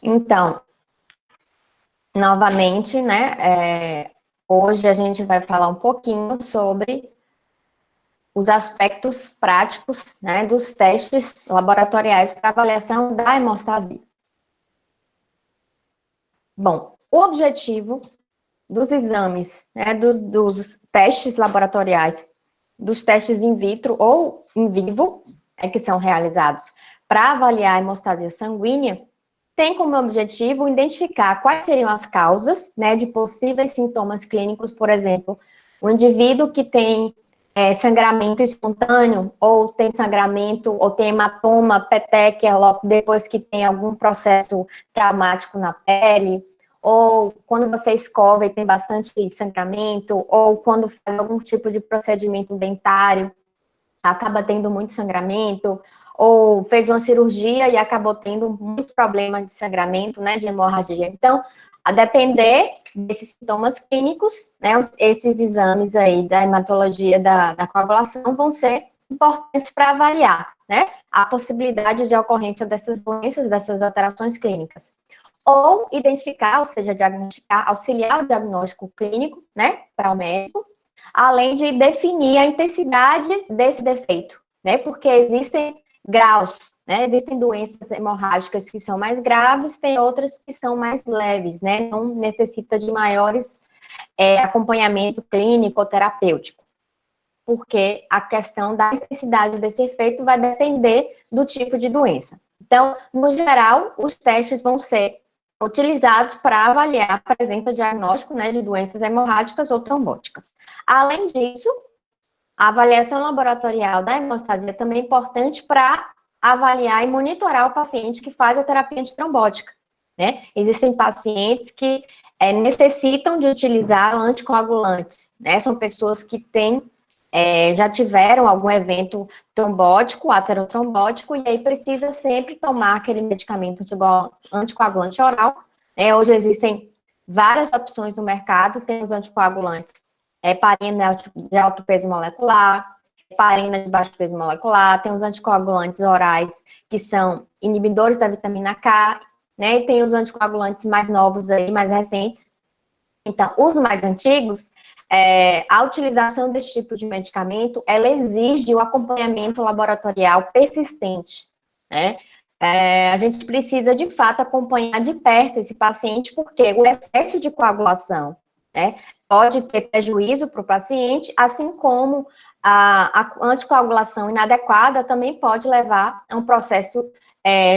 Então, novamente, né, hoje a gente vai falar um pouquinho sobre os aspectos práticos, né, dos testes laboratoriais para avaliação da hemostasia. Bom, o objetivo dos exames, né, dos testes laboratoriais, dos testes in vitro ou in vivo, que são realizados para avaliar a hemostasia sanguínea, tem como objetivo identificar quais seriam as causas, né, de possíveis sintomas clínicos, por exemplo, um indivíduo que tem sangramento espontâneo, ou tem sangramento, ou tem hematoma, petequias, depois que tem algum processo traumático na pele, ou quando você escova e tem bastante sangramento, ou quando faz algum tipo de procedimento dentário, acaba tendo muito sangramento, ou fez uma cirurgia e acabou tendo muito problema de sangramento, né, de hemorragia. Então, a depender desses sintomas clínicos, né, esses exames aí da hematologia da coagulação vão ser importantes para avaliar, né, a possibilidade de ocorrência dessas doenças, dessas alterações clínicas. Ou identificar, ou seja, diagnosticar, auxiliar o diagnóstico clínico, né, para o médico, além de definir a intensidade desse defeito, né? Porque existem graus, né? Existem doenças hemorrágicas que são mais graves, tem outras que são mais leves, né? Não necessita de maiores acompanhamento clínico ou terapêutico, porque a questão da intensidade desse efeito vai depender do tipo de doença. Então, no geral, os testes vão ser utilizados para avaliar a presença diagnóstico, né, de doenças hemorrágicas ou trombóticas. Além disso, a avaliação laboratorial da hemostasia também é importante para avaliar e monitorar o paciente que faz a terapia antitrombótica, né? Existem pacientes que necessitam de utilizar anticoagulantes, né? São pessoas que já tiveram algum evento trombótico, aterotrombótico, e aí precisa sempre tomar aquele medicamento anticoagulante oral. Hoje existem várias opções no mercado, tem os anticoagulantes, heparina de alto peso molecular, heparina de baixo peso molecular, tem os anticoagulantes orais, que são inibidores da vitamina K, né, e tem os anticoagulantes mais novos aí, mais recentes. Então, os mais antigos, a utilização desse tipo de medicamento, ela exige o acompanhamento laboratorial persistente, né? A gente precisa, de fato, acompanhar de perto esse paciente, porque o excesso de coagulação, né, pode ter prejuízo para o paciente, assim como a anticoagulação inadequada também pode levar a um processo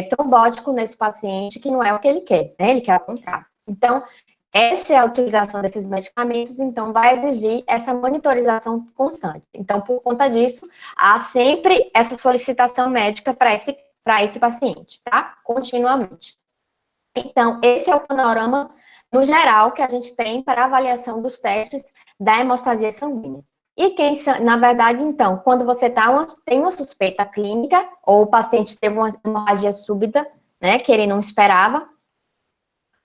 trombótico nesse paciente, que não é o que ele quer, né? Ele quer o contrário. Então, essa é a utilização desses medicamentos, então vai exigir essa monitorização constante. Então, por conta disso, há sempre essa solicitação médica para esse paciente, tá? Continuamente. Então, esse é o panorama, no geral, que a gente tem para avaliação dos testes da hemostasia sanguínea. E na verdade, então, quando você tem uma suspeita clínica, ou o paciente teve uma hemorragia súbita, né, que ele não esperava,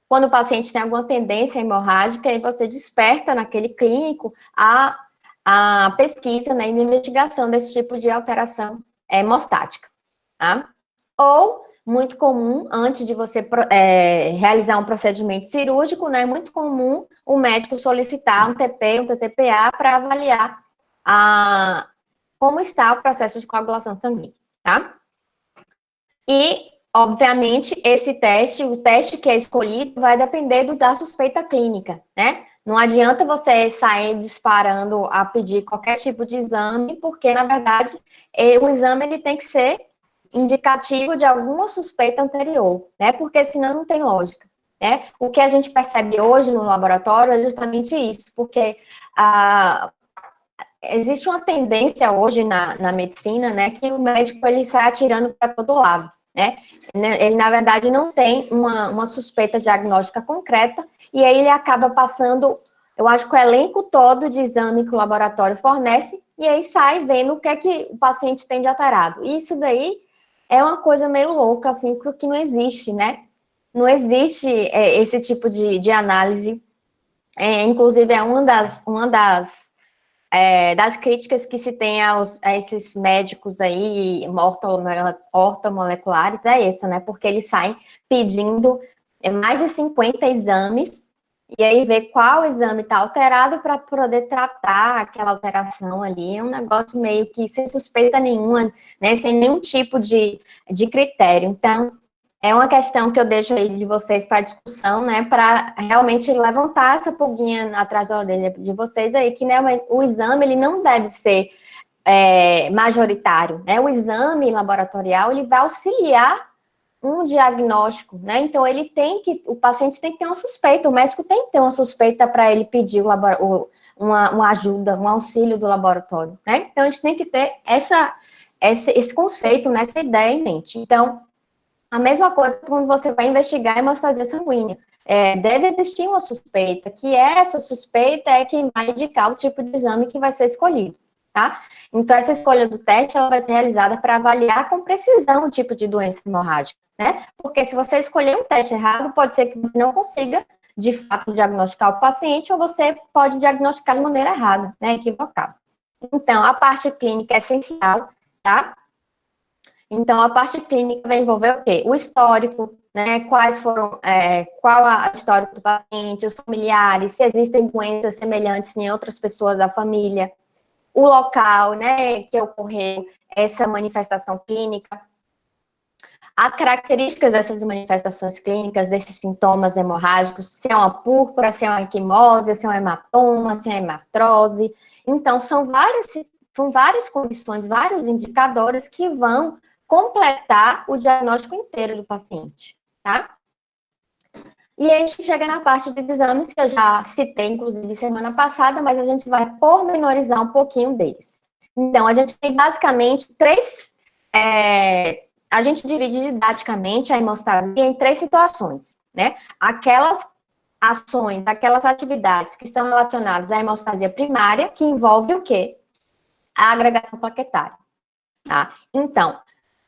quando o paciente tem alguma tendência hemorrágica, aí você desperta naquele clínico a pesquisa, né, e investigação desse tipo de alteração hemostática, tá? Ou, muito comum, antes de você realizar um procedimento cirúrgico, né, é muito comum o médico solicitar um TP, um TTPA, para avaliar como está o processo de coagulação sanguínea, tá? E, obviamente, o teste que é escolhido, vai depender da suspeita clínica, né? Não adianta você sair disparando a pedir qualquer tipo de exame, porque, na verdade, o exame ele tem que ser indicativo de alguma suspeita anterior, né? Porque senão não tem lógica, né? O que a gente percebe hoje no laboratório é justamente isso, porque existe uma tendência hoje na medicina, né, que o médico ele sai atirando para todo lado, né? Ele, na verdade, não tem uma suspeita diagnóstica concreta, e aí ele acaba passando, eu acho que o elenco todo de exame que o laboratório fornece, e aí sai vendo o que é que o paciente tem de alterado. E isso daí é uma coisa meio louca, assim, que não existe, né? Não existe esse tipo de análise. Inclusive, é das críticas que se tem a esses médicos aí ortomoleculares é essa, né? Porque eles saem pedindo mais de 50 exames, e aí ver qual exame está alterado para poder tratar aquela alteração ali. É um negócio meio que sem suspeita nenhuma, né, sem nenhum tipo de critério. Então, é uma questão que eu deixo aí de vocês para discussão, né, para realmente levantar essa pulguinha atrás da orelha de vocês aí, que, né, o exame, ele não deve ser majoritário, né, o exame laboratorial, ele vai auxiliar um diagnóstico, né, então o paciente tem que ter uma suspeita, o médico tem que ter uma suspeita para ele pedir uma ajuda, um auxílio do laboratório, né, então a gente tem que ter esse conceito, né, essa ideia em mente. Então, a mesma coisa quando você vai investigar a hemostasia sanguínea. Deve existir uma suspeita, que essa suspeita é quem vai indicar o tipo de exame que vai ser escolhido, tá? Então, essa escolha do teste, ela vai ser realizada para avaliar com precisão o tipo de doença hemorrágica, né? Porque se você escolher um teste errado, pode ser que você não consiga, de fato, diagnosticar o paciente, ou você pode diagnosticar de maneira errada, né? Equivocada. Então, a parte clínica é essencial, tá? Então, a parte clínica vai envolver o quê? O histórico, né? Qual a histórico do paciente, os familiares, se existem doenças semelhantes em outras pessoas da família, o local, né, que ocorreu essa manifestação clínica, as características dessas manifestações clínicas, desses sintomas hemorrágicos, se é uma púrpura, se é uma equimose, se é um hematoma, se é hemartrose. Então, são várias condições, vários indicadores que vão completar o diagnóstico inteiro do paciente, tá? E aí a gente chega na parte dos exames, que eu já citei, inclusive, semana passada, mas a gente vai pormenorizar um pouquinho deles. Então, a gente tem basicamente a gente divide didaticamente a hemostasia em 3 situações, né? Aquelas ações, aquelas atividades que estão relacionadas à hemostasia primária, que envolve o quê? A agregação plaquetária, tá? Então,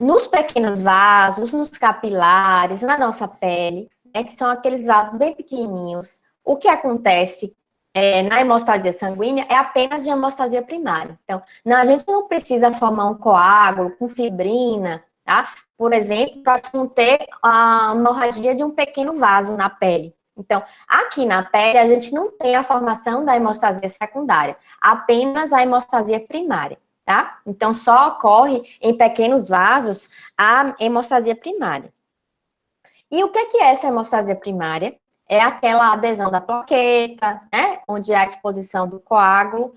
nos pequenos vasos, nos capilares, na nossa pele, né, que são aqueles vasos bem pequenininhos, o que acontece na hemostasia sanguínea é apenas de hemostasia primária. Então, a gente não precisa formar um coágulo com fibrina, tá? Por exemplo, para conter a hemorragia de um pequeno vaso na pele. Então, aqui na pele, a gente não tem a formação da hemostasia secundária, apenas a hemostasia primária, tá? Então, só ocorre em pequenos vasos a hemostasia primária. E o que é essa hemostasia primária? É aquela adesão da plaqueta, né? Onde há a exposição do coágulo,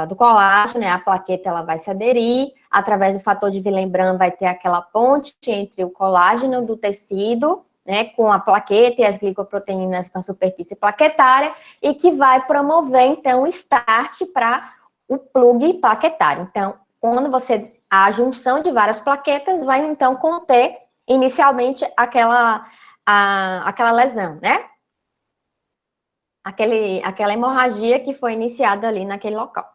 do colágeno, né? A plaqueta ela vai se aderir, através do fator de Willebrand vai ter aquela ponte entre o colágeno do tecido, né? Com a plaqueta e as glicoproteínas na superfície plaquetária, e que vai promover, então, o start para o plug plaquetário. Então, a junção de várias plaquetas vai, então, conter inicialmente aquela lesão, né? Aquela hemorragia que foi iniciada ali naquele local.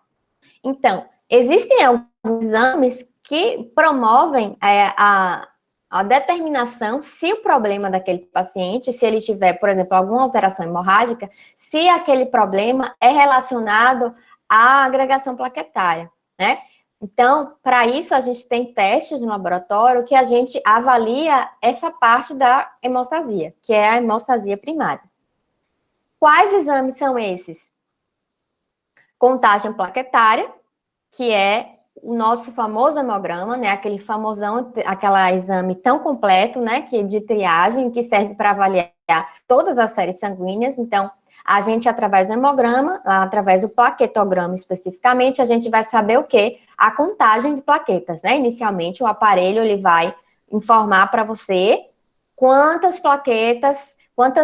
Então, existem alguns exames que promovem a determinação se o problema daquele paciente, se ele tiver, por exemplo, alguma alteração hemorrágica, se aquele problema é relacionado à agregação plaquetária, né? Então, para isso, a gente tem testes no laboratório que a gente avalia essa parte da hemostasia, que é a hemostasia primária. Quais exames são esses? Contagem plaquetária, que é o nosso famoso hemograma, né? Aquele exame tão completo, né? Que de triagem, que serve para avaliar todas as séries sanguíneas. Então, a gente, através do hemograma, através do plaquetograma especificamente, a gente vai saber o quê? A contagem de plaquetas, né? Inicialmente, o aparelho, ele vai informar para você quantas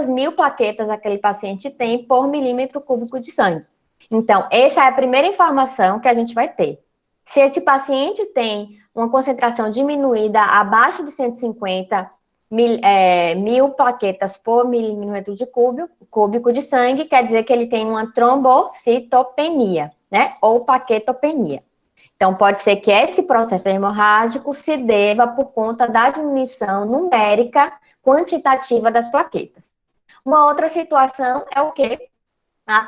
mil plaquetas aquele paciente tem por milímetro cúbico de sangue. Então, essa é a primeira informação que a gente vai ter. Se esse paciente tem uma concentração diminuída abaixo de 150 mil plaquetas por milímetro de cúbico de sangue, quer dizer que ele tem uma trombocitopenia, né? Ou plaquetopenia. Então, pode ser que esse processo hemorrágico se deva por conta da diminuição numérica quantitativa das plaquetas. Uma outra situação é o quê? A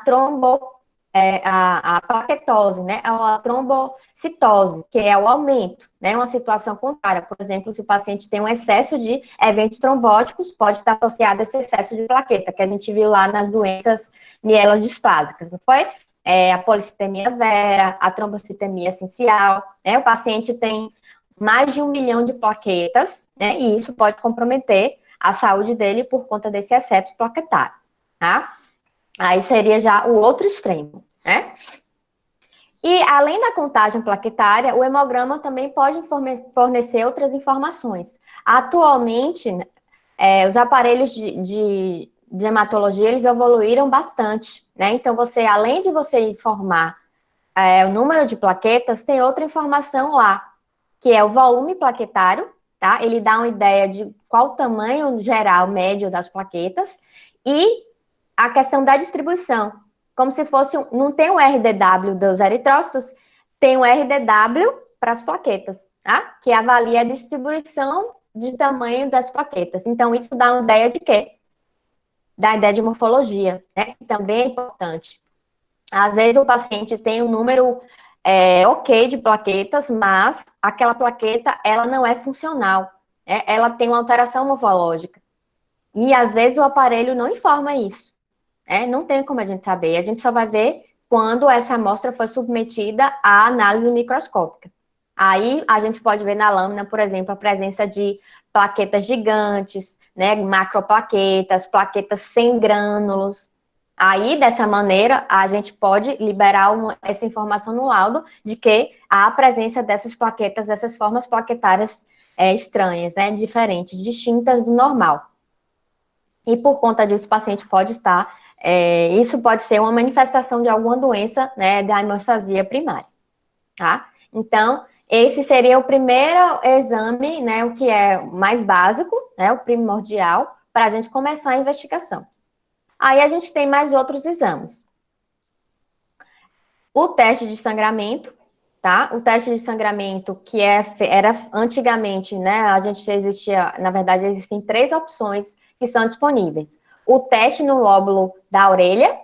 a plaquetose, né? A trombocitose, que é o aumento, né? Uma situação contrária. Por exemplo, se o paciente tem um excesso de eventos trombóticos, pode estar associado a esse excesso de plaqueta, que a gente viu lá nas doenças mielodispásicas, não foi? A policitemia vera, a trombocitemia essencial, né? O paciente tem mais de 1 milhão de plaquetas, né? E isso pode comprometer a saúde dele por conta desse excesso plaquetário, tá? Aí seria já o outro extremo, né? E além da contagem plaquetária, o hemograma também pode fornecer outras informações. Atualmente, os aparelhos de hematologia, eles evoluíram bastante, né? Então, além de você informar o número de plaquetas, tem outra informação lá, que é o volume plaquetário, tá? Ele dá uma ideia de qual o tamanho geral médio das plaquetas e a questão da distribuição, como se fosse, não tem o RDW dos eritrócitos, tem o RDW para as plaquetas, tá? Que avalia a distribuição de tamanho das plaquetas. Então, isso dá uma ideia de quê? Dá ideia de morfologia, né? Que também é importante. Às vezes o paciente tem um número ok de plaquetas, mas aquela plaqueta, ela não é funcional, né? Ela tem uma alteração morfológica. E às vezes o aparelho não informa isso. Não tem como a gente saber. A gente só vai ver quando essa amostra foi submetida à análise microscópica. Aí a gente pode ver na lâmina, por exemplo, a presença de plaquetas gigantes, né, macroplaquetas, plaquetas sem grânulos. Aí, dessa maneira, a gente pode liberar essa informação no laudo de que há a presença dessas plaquetas, dessas formas plaquetárias estranhas, né, diferentes, distintas do normal. E por conta disso, o paciente pode estar isso pode ser uma manifestação de alguma doença, né, da hemostasia primária, tá? Então, esse seria o primeiro exame, né, o que é mais básico, né, o primordial, para a gente começar a investigação. Aí a gente tem mais outros exames. O teste de sangramento, tá? O teste de sangramento que era antigamente, né, na verdade, existem 3 opções que são disponíveis. O teste no lóbulo da orelha,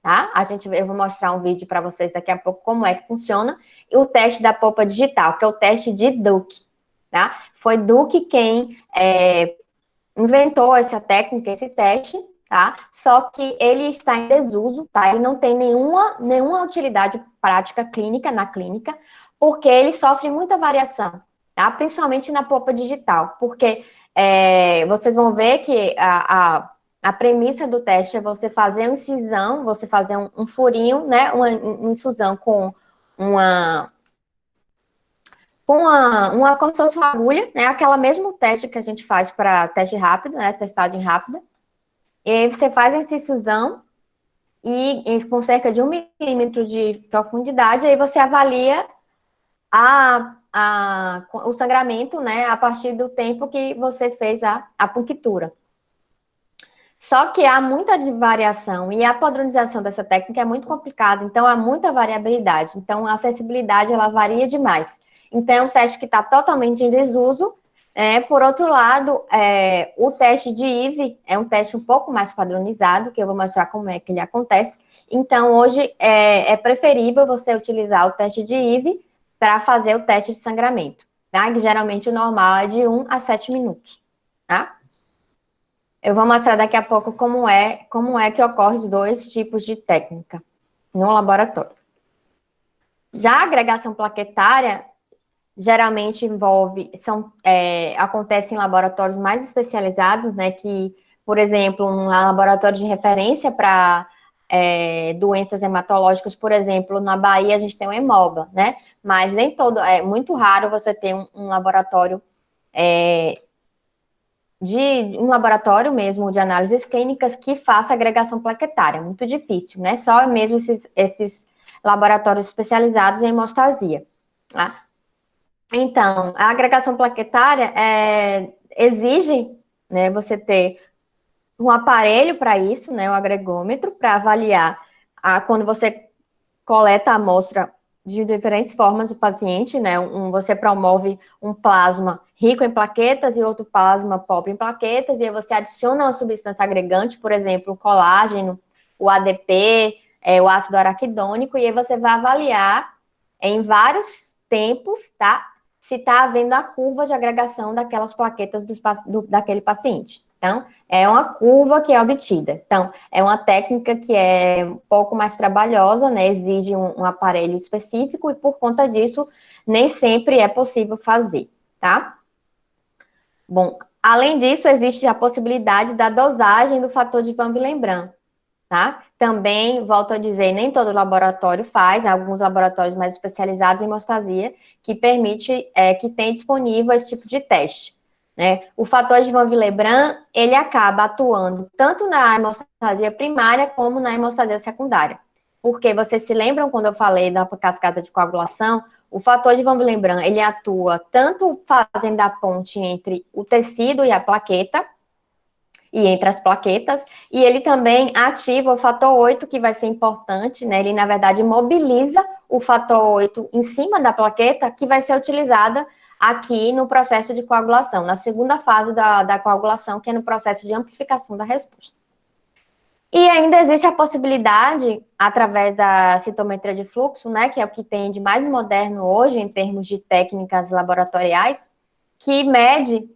tá? Eu vou mostrar um vídeo para vocês daqui a pouco como é que funciona. E o teste da polpa digital, que é o teste de Duke, tá? Foi Duke quem inventou essa técnica, esse teste, tá? Só que ele está em desuso, tá? Ele não tem nenhuma utilidade prática clínica na clínica, porque ele sofre muita variação, tá? Principalmente na polpa digital, porque vocês vão ver que a premissa do teste é você fazer uma incisão, você fazer um furinho, né? Uma incisão com como se fosse uma agulha, né? Aquela mesmo teste que a gente faz para teste rápido, né? Testagem rápida. E aí você faz essa incisão com cerca de 1 milímetro de profundidade, aí você avalia o sangramento, né? A partir do tempo que você fez a acupuntura. Só que há muita variação e a padronização dessa técnica é muito complicada, então há muita variabilidade. Então a acessibilidade ela varia demais. Então é um teste que está totalmente em desuso. Por outro lado, o teste de IVE é um teste um pouco mais padronizado, que eu vou mostrar como é que ele acontece. Então hoje é preferível você utilizar o teste de IVE para fazer o teste de sangramento, tá? Que geralmente o normal é de 1 a 7 minutos, tá? Eu vou mostrar daqui a pouco como é que ocorrem os 2 tipos de técnica no laboratório. Já a agregação plaquetária geralmente acontece em laboratórios mais especializados, né? Que, por exemplo, um laboratório de referência para doenças hematológicas, por exemplo, na Bahia a gente tem o Hemoba, né? Mas nem todo, é muito raro você ter um laboratório um laboratório mesmo de análises clínicas que faça agregação plaquetária, muito difícil, né? Só mesmo esses laboratórios especializados em hemostasia, tá? Então, a agregação plaquetária exige, né, você ter um aparelho para isso, né, o agregômetro, para avaliar quando você coleta a amostra de diferentes formas do paciente, né? Você promove um plasma rico em plaquetas e outro plasma pobre em plaquetas, e aí você adiciona uma substância agregante, por exemplo, o colágeno, o ADP, o ácido araquidônico, e aí você vai avaliar em vários tempos, tá? Se está havendo a curva de agregação daquelas plaquetas daquele paciente. Então, é uma curva que é obtida. Então, é uma técnica que é um pouco mais trabalhosa, né? Exige um aparelho específico e, por conta disso, nem sempre é possível fazer, tá? Bom, além disso, existe a possibilidade da dosagem do fator de Van Willebrand, tá? Também, volto a dizer, nem todo laboratório faz, há alguns laboratórios mais especializados em hemostasia que permite, que tem disponível esse tipo de teste, né? O fator de Van Willebrand, ele acaba atuando tanto na hemostasia primária como na hemostasia secundária. Porque vocês se lembram quando eu falei da cascata de coagulação? O fator de Van Willebrand, ele atua tanto fazendo a ponte entre o tecido e a plaqueta, e entre as plaquetas, e ele também ativa o fator 8, que vai ser importante, né? Ele, na verdade, mobiliza o fator 8 em cima da plaqueta, que vai ser utilizada aqui no processo de coagulação, na segunda fase da coagulação, que é no processo de amplificação da resposta. E ainda existe a possibilidade, através da citometria de fluxo, né, que é o que tem de mais moderno hoje, em termos de técnicas laboratoriais, que mede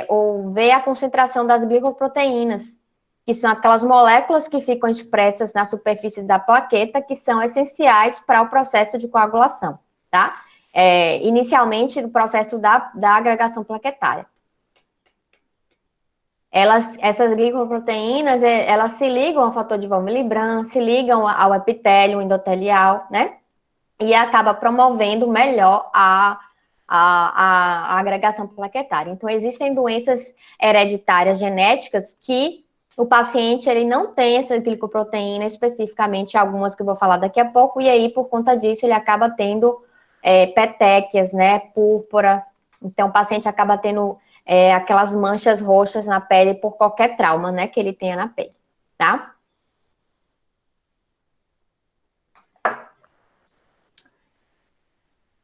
ou vê a concentração das glicoproteínas, que são aquelas moléculas que ficam expressas na superfície da plaqueta, que são essenciais para o processo de coagulação, tá? Inicialmente, o processo da agregação plaquetária. Essas glicoproteínas, elas se ligam ao fator de Van Willebrand, se ligam ao epitélio endotelial, né? E acaba promovendo melhor a agregação plaquetária. Então, existem doenças hereditárias genéticas que o paciente, ele não tem essa glicoproteína, especificamente algumas que eu vou falar daqui a pouco, e aí, por conta disso, ele acaba tendo petequias, né, púrpura. Então, o paciente acaba tendo aquelas manchas roxas na pele por qualquer trauma, né, que ele tenha na pele, tá?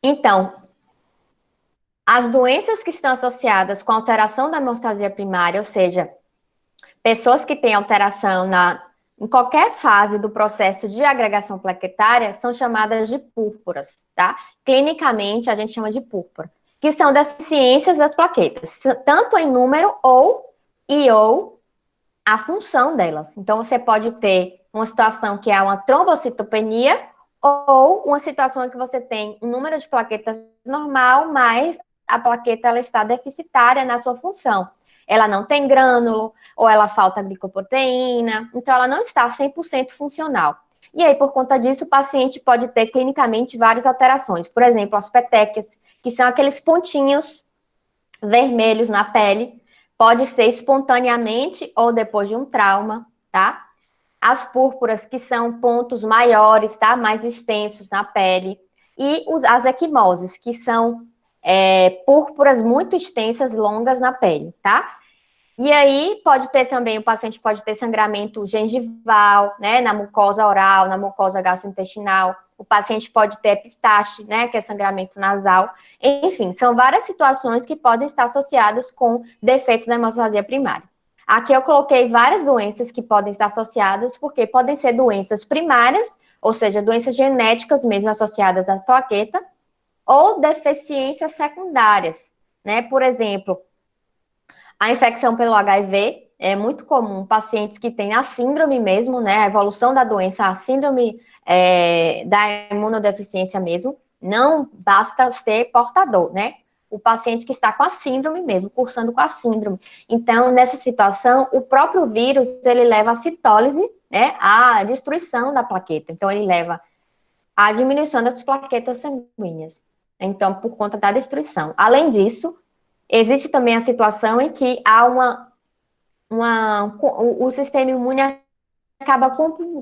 Então, as doenças que estão associadas com alteração da hemostasia primária, ou seja, pessoas que têm alteração em qualquer fase do processo de agregação plaquetária, são chamadas de púrpuras, tá? Clinicamente, a gente chama de púrpura, que são deficiências das plaquetas, tanto em número ou a função delas. Então, você pode ter uma situação que é uma trombocitopenia ou uma situação em que você tem um número de plaquetas normal, mas a plaqueta ela está deficitária na sua função. Ela não tem grânulo, ou ela falta glicoproteína, então ela não está 100% funcional. E aí, por conta disso, o paciente pode ter clinicamente várias alterações. Por exemplo, as petequias, que são aqueles pontinhos vermelhos na pele, pode ser espontaneamente ou depois de um trauma, tá? As púrpuras, que são pontos maiores, tá? Mais extensos na pele. E as equimoses, que são púrpuras muito extensas, longas na pele, tá? E aí, pode ter também, o paciente pode ter sangramento gengival, né, na mucosa oral, na mucosa gastrointestinal. O paciente pode ter epistaxe, né, que é sangramento nasal. Enfim, são várias situações que podem estar associadas com defeitos da hemostasia primária. Aqui eu coloquei várias doenças que podem estar associadas, porque podem ser doenças primárias, ou seja, doenças genéticas mesmo associadas à plaqueta, ou deficiências secundárias, né? Por exemplo, a infecção pelo HIV é muito comum, pacientes que têm a síndrome mesmo, né, a evolução da doença, a síndrome da imunodeficiência mesmo, não basta ser portador, né? O paciente que está com a síndrome mesmo, cursando com a síndrome. Então, nessa situação, o próprio vírus, ele leva a citólise, né, a destruição da plaqueta. Então, ele leva a diminuição das plaquetas sanguíneas. Então, por conta da destruição. Além disso, existe também a situação em que há o sistema imune acaba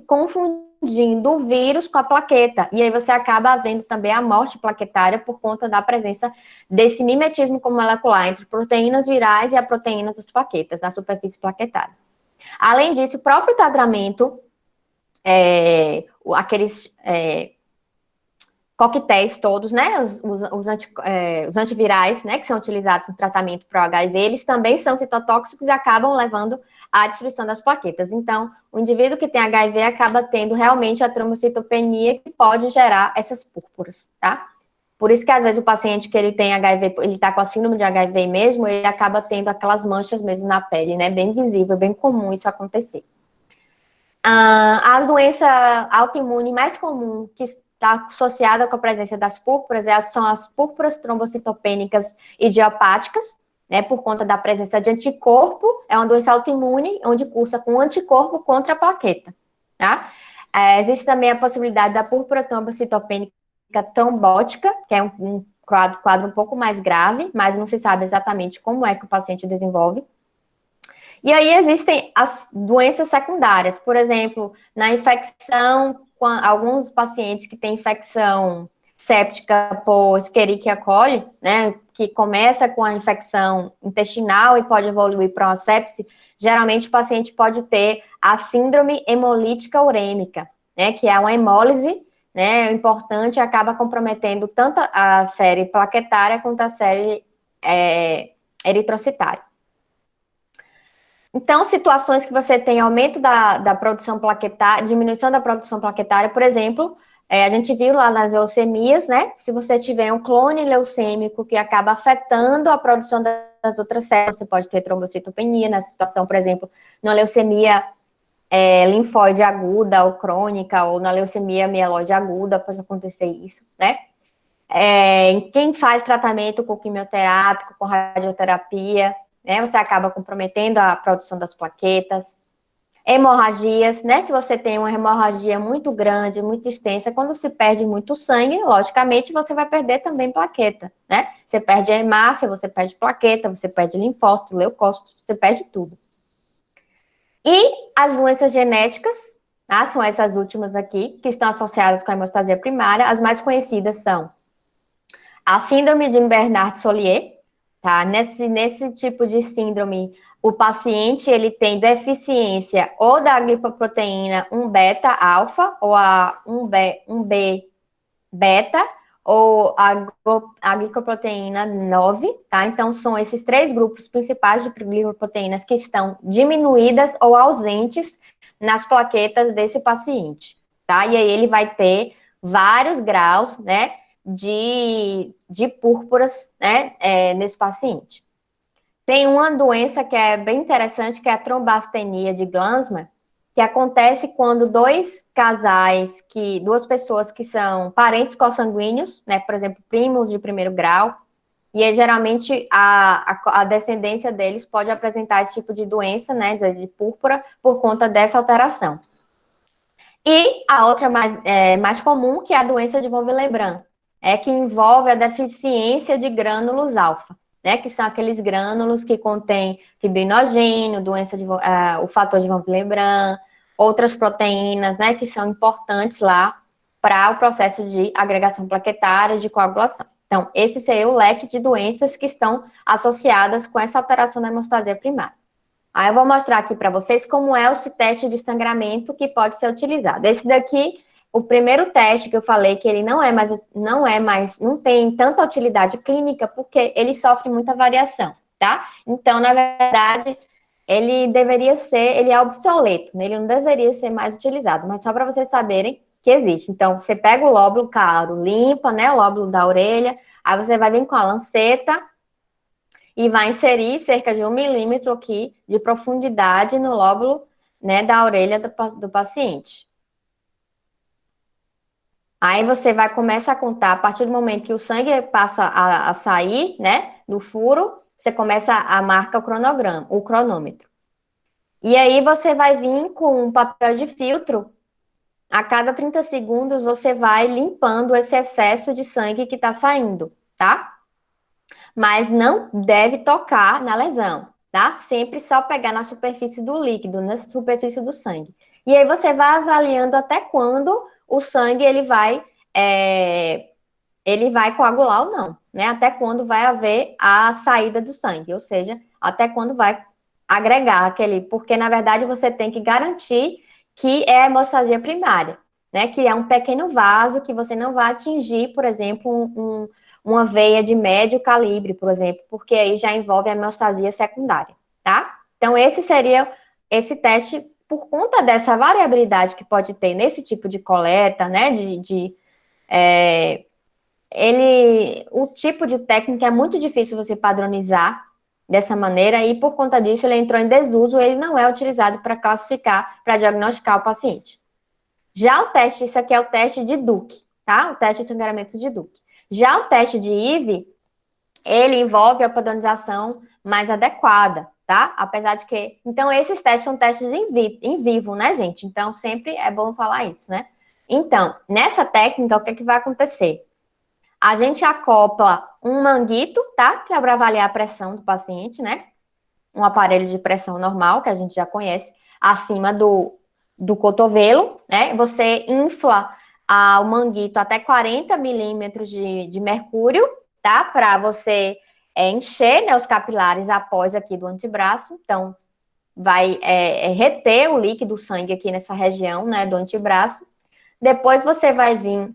confundindo o vírus com a plaqueta, e aí você acaba havendo também a morte plaquetária por conta da presença desse mimetismo molecular entre proteínas virais e as proteínas das plaquetas, na superfície plaquetária. Além disso, o próprio tratamento, aqueles coquetéis todos, né, os antivirais, né, que são utilizados no tratamento para o HIV, eles também são citotóxicos e acabam levando à destruição das plaquetas. Então, o indivíduo que tem HIV acaba tendo realmente a trombocitopenia que pode gerar essas púrpuras, tá? Por isso que, às vezes, o paciente que ele tem HIV, ele tá com a síndrome de HIV mesmo, ele acaba tendo aquelas manchas mesmo na pele, né, bem visível, bem comum isso acontecer. A doença autoimune mais comum que está associada com a presença das púrpuras são as púrpuras trombocitopênicas idiopáticas, né, por conta da presença de anticorpo, é uma doença autoimune, onde cursa com anticorpo contra a plaqueta, tá? Existe também a possibilidade da púrpura trombocitopênica trombótica, que é um quadro um pouco mais grave, mas não se sabe exatamente como é que o paciente desenvolve. E aí existem as doenças secundárias, por exemplo, na infecção, alguns pacientes que têm infecção séptica por Escherichia coli, né, que começa com a infecção intestinal e pode evoluir para uma sepse, geralmente o paciente pode ter a síndrome hemolítica urêmica, né, que é uma hemólise, né, importante e acaba comprometendo tanto a série plaquetária quanto a série eritrocitária. Então, situações que você tem aumento da produção plaquetária, diminuição da produção plaquetária, por exemplo, a gente viu lá nas leucemias, né? Se você tiver um clone leucêmico que acaba afetando a produção das outras células, você pode ter trombocitopenia, na situação, por exemplo, na leucemia linfóide aguda ou crônica, ou na leucemia mieloide aguda, pode acontecer isso, né? Quem faz tratamento com quimioterápico, com radioterapia, né, você acaba comprometendo a produção das plaquetas. Hemorragias, né, se você tem uma hemorragia muito grande, muito extensa, quando se perde muito sangue, logicamente você vai perder também plaqueta, né? Você perde a hemácia, você perde plaqueta, você perde linfócito, leucócito, você perde tudo. E as doenças genéticas, tá, são essas últimas aqui, que estão associadas com a hemostasia primária. As mais conhecidas são a síndrome de Bernard-Solier, tá? Nesse tipo de síndrome, o paciente ele tem deficiência ou da glicoproteína 1 beta-alfa ou a 1B beta ou a glicoproteína 9, tá? Então, são esses três grupos principais de glicoproteínas que estão diminuídas ou ausentes nas plaquetas desse paciente, tá? E aí ele vai ter vários graus, né, de púrpuras, né, nesse paciente. Tem uma doença que é bem interessante, que é a trombastenia de Glanzmann, que acontece quando duas pessoas que são parentes consanguíneos, né, por exemplo, primos de primeiro grau, e aí, geralmente a descendência deles pode apresentar esse tipo de doença, né, de púrpura, por conta dessa alteração. E a outra mais comum, que é a doença de von Willebrand, que envolve a deficiência de grânulos alfa, né, que são aqueles grânulos que contêm fibrinogênio, o fator de von Willebrand, outras proteínas, né, que são importantes lá para o processo de agregação plaquetária e de coagulação. Então, esse seria o leque de doenças que estão associadas com essa alteração da hemostasia primária. Aí eu vou mostrar aqui para vocês como é esse teste de sangramento que pode ser utilizado. Esse daqui, o primeiro teste que eu falei que ele não tem tanta utilidade clínica porque ele sofre muita variação, tá? Então, na verdade, ele é obsoleto, né? Ele não deveria ser mais utilizado, mas só para vocês saberem que existe. Então, você pega o lóbulo claro, limpa, né, o lóbulo da orelha, aí você vai vir com a lanceta e vai inserir cerca de 1 milímetro aqui de profundidade no lóbulo, né, da orelha do paciente. Aí você vai começar a contar, a partir do momento que o sangue passa a sair, né, do furo, você começa a marcar o cronômetro. E aí você vai vir com um papel de filtro, a cada 30 segundos você vai limpando esse excesso de sangue que está saindo, tá? Mas não deve tocar na lesão, tá? Sempre só pegar na superfície do líquido, na superfície do sangue. E aí você vai avaliando até quando o sangue ele vai coagular ou não, né? Até quando vai haver a saída do sangue, ou seja, até quando vai agregar porque na verdade você tem que garantir que é a hemostasia primária. né? Que é um pequeno vaso que você não vai atingir, por exemplo, uma veia de médio calibre, por exemplo, porque aí já envolve a hemostasia secundária, tá? Então, esse seria esse teste por conta dessa variabilidade que pode ter nesse tipo de coleta, né? O tipo de técnica é muito difícil você padronizar dessa maneira e por conta disso ele entrou em desuso, ele não é utilizado para classificar, para diagnosticar o paciente. Já o teste, isso aqui é o teste de Duke, tá? O teste de sangramento de Duke. Já o teste de IVE, ele envolve a padronização mais adequada, tá? Apesar de que... Então, esses testes são testes em vivo, né, gente? Então, sempre é bom falar isso, né? Então, nessa técnica, o que é que vai acontecer? A gente acopla um manguito, tá? Que é para avaliar a pressão do paciente, né? Um aparelho de pressão normal, que a gente já conhece, acima do cotovelo, né? Você infla o manguito até 40 milímetros de mercúrio, tá? Para você encher, né, os capilares após aqui do antebraço. Então, vai reter o líquido sangue aqui nessa região, né, do antebraço. Depois você vai vir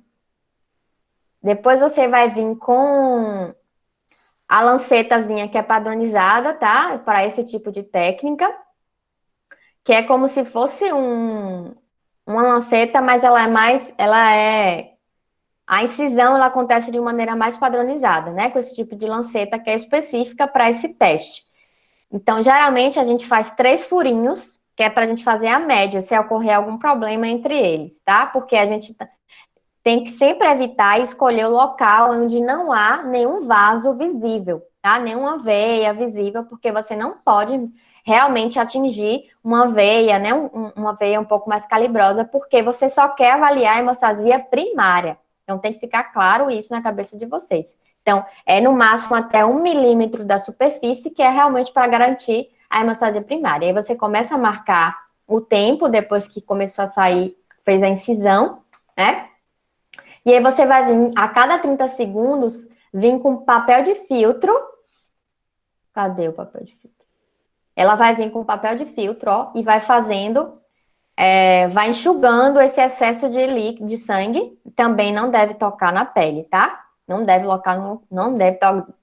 com a lancetazinha que é padronizada, tá? Para esse tipo de técnica, que é como se fosse uma lanceta, mas a incisão ela acontece de maneira mais padronizada, né? Com esse tipo de lanceta que é específica para esse teste. Então, geralmente a gente faz 3 furinhos, que é para a gente fazer a média, se ocorrer algum problema entre eles, tá? Porque a gente tem que sempre evitar e escolher o local onde não há nenhum vaso visível, tá? Nenhuma veia visível, porque você não pode realmente atingir uma veia, né? Uma veia um pouco mais calibrosa, porque você só quer avaliar a hemostasia primária. Então, tem que ficar claro isso na cabeça de vocês. Então, é no máximo até 1 milímetro da superfície, que é realmente para garantir a hemostasia primária. Aí você começa a marcar o tempo depois que começou a sair, fez a incisão, né? E aí você vai vir, a cada 30 segundos, vir com papel de filtro. Cadê o papel de filtro? Ela vai vir com papel de filtro, ó, e vai fazendo, vai enxugando esse excesso de líquido, de sangue. Também não deve tocar na pele, tá? Não deve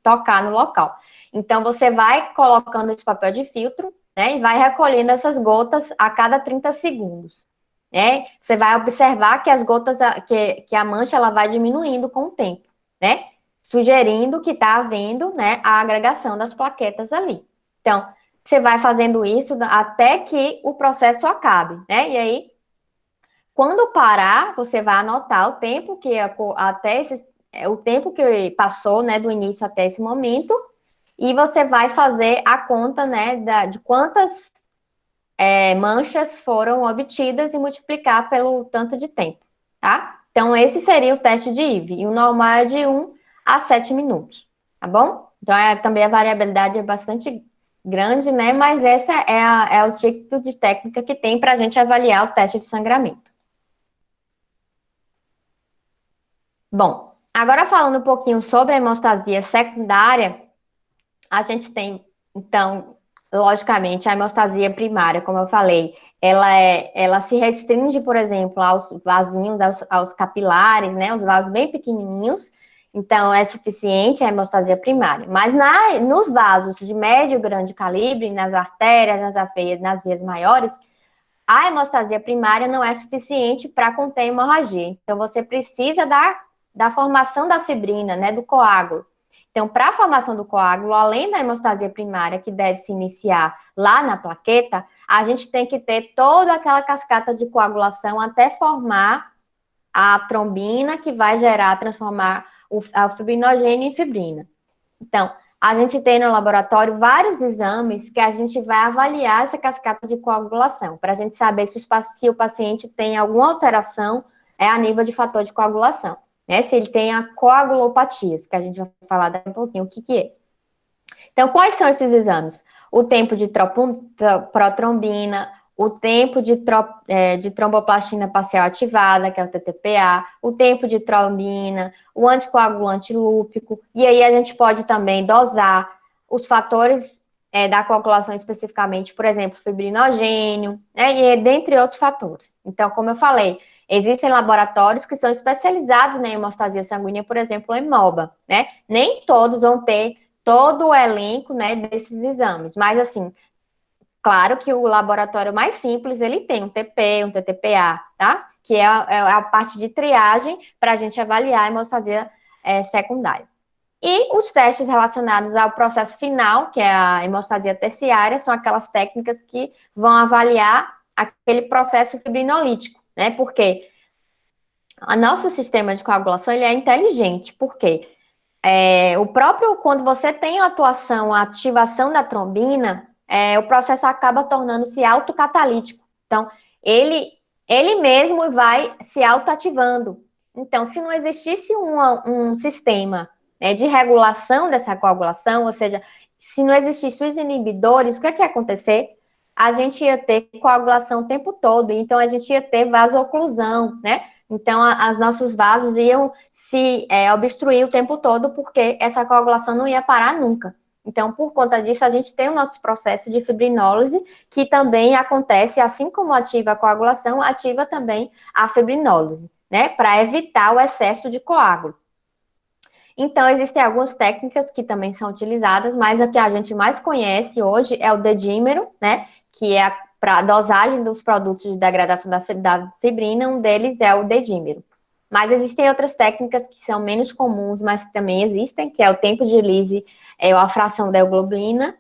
tocar no local. Então, você vai colocando esse papel de filtro, né? E vai recolhendo essas gotas a cada 30 segundos. Né? Você vai observar que as gotas, que a mancha, ela vai diminuindo com o tempo, né? Sugerindo que está havendo, né, a agregação das plaquetas ali. Então, você vai fazendo isso até que o processo acabe, né? E aí, quando parar, você vai anotar o tempo o tempo que passou, né, do início até esse momento, e você vai fazer a conta, né, de quantas manchas foram obtidas e multiplicar pelo tanto de tempo, tá? Então, esse seria o teste de IVE, e o normal é de 1 a 7 minutos, tá bom? Então, também a variabilidade é bastante grande, né? Mas essa é o tipo de técnica que tem para a gente avaliar o teste de sangramento. Bom, agora falando um pouquinho sobre a hemostasia secundária, a gente tem, então, logicamente, a hemostasia primária, como eu falei, ela se restringe, por exemplo, aos vasinhos, aos capilares, né, os vasos bem pequenininhos, então é suficiente a hemostasia primária. Mas nos vasos de médio e grande calibre, nas artérias, nas veias maiores, a hemostasia primária não é suficiente para conter hemorragia. Então, você precisa da formação da fibrina, né, do coágulo. Então, para a formação do coágulo, além da hemostasia primária, que deve se iniciar lá na plaqueta, a gente tem que ter toda aquela cascata de coagulação até formar a trombina, que vai transformar a fibrinogênio em fibrina. Então, a gente tem no laboratório vários exames que a gente vai avaliar essa cascata de coagulação, para a gente saber se o paciente tem alguma alteração a nível de fator de coagulação, né? Se ele tem a coagulopatias, que a gente vai falar daqui a pouquinho o que é. Então, quais são esses exames? O tempo de protrombina, o tempo de tromboplastina parcial ativada, que é o TTPA, o tempo de trombina, o anticoagulante lúpico, e aí a gente pode também dosar os fatores da coagulação especificamente, por exemplo, fibrinogênio, né, e dentre outros fatores. Então, como eu falei, existem laboratórios que são especializados na hemostasia sanguínea, por exemplo, o Hemoba, né? Nem todos vão ter todo o elenco, né, desses exames, mas assim, claro que o laboratório mais simples, ele tem um TP, um TTPA, tá? Que é a parte de triagem para a gente avaliar a hemostasia secundária. E os testes relacionados ao processo final, que é a hemostasia terciária, são aquelas técnicas que vão avaliar aquele processo fibrinolítico, né? Porque o nosso sistema de coagulação, ele é inteligente, porque o próprio, quando você tem a atuação, a ativação da trombina, o processo acaba tornando-se autocatalítico. Então, ele mesmo vai se autoativando. Então, se não existisse um sistema, né, de regulação dessa coagulação, ou seja, se não existissem os inibidores, o que ia acontecer? A gente ia ter coagulação o tempo todo, então a gente ia ter vasoclusão, né? Então, os nossos vasos iam se obstruir o tempo todo, porque essa coagulação não ia parar nunca. Então, por conta disso, a gente tem o nosso processo de fibrinólise, que também acontece, assim como ativa a coagulação, ativa também a fibrinólise, né? Para evitar o excesso de coágulo. Então, existem algumas técnicas que também são utilizadas, mas a que a gente mais conhece hoje é o dedímero, né? Que é para a dosagem dos produtos de degradação da fibrina, um deles é o dedímero. Mas existem outras técnicas que são menos comuns, mas que também existem, que é o tempo de Lise, a fração da euglobulina,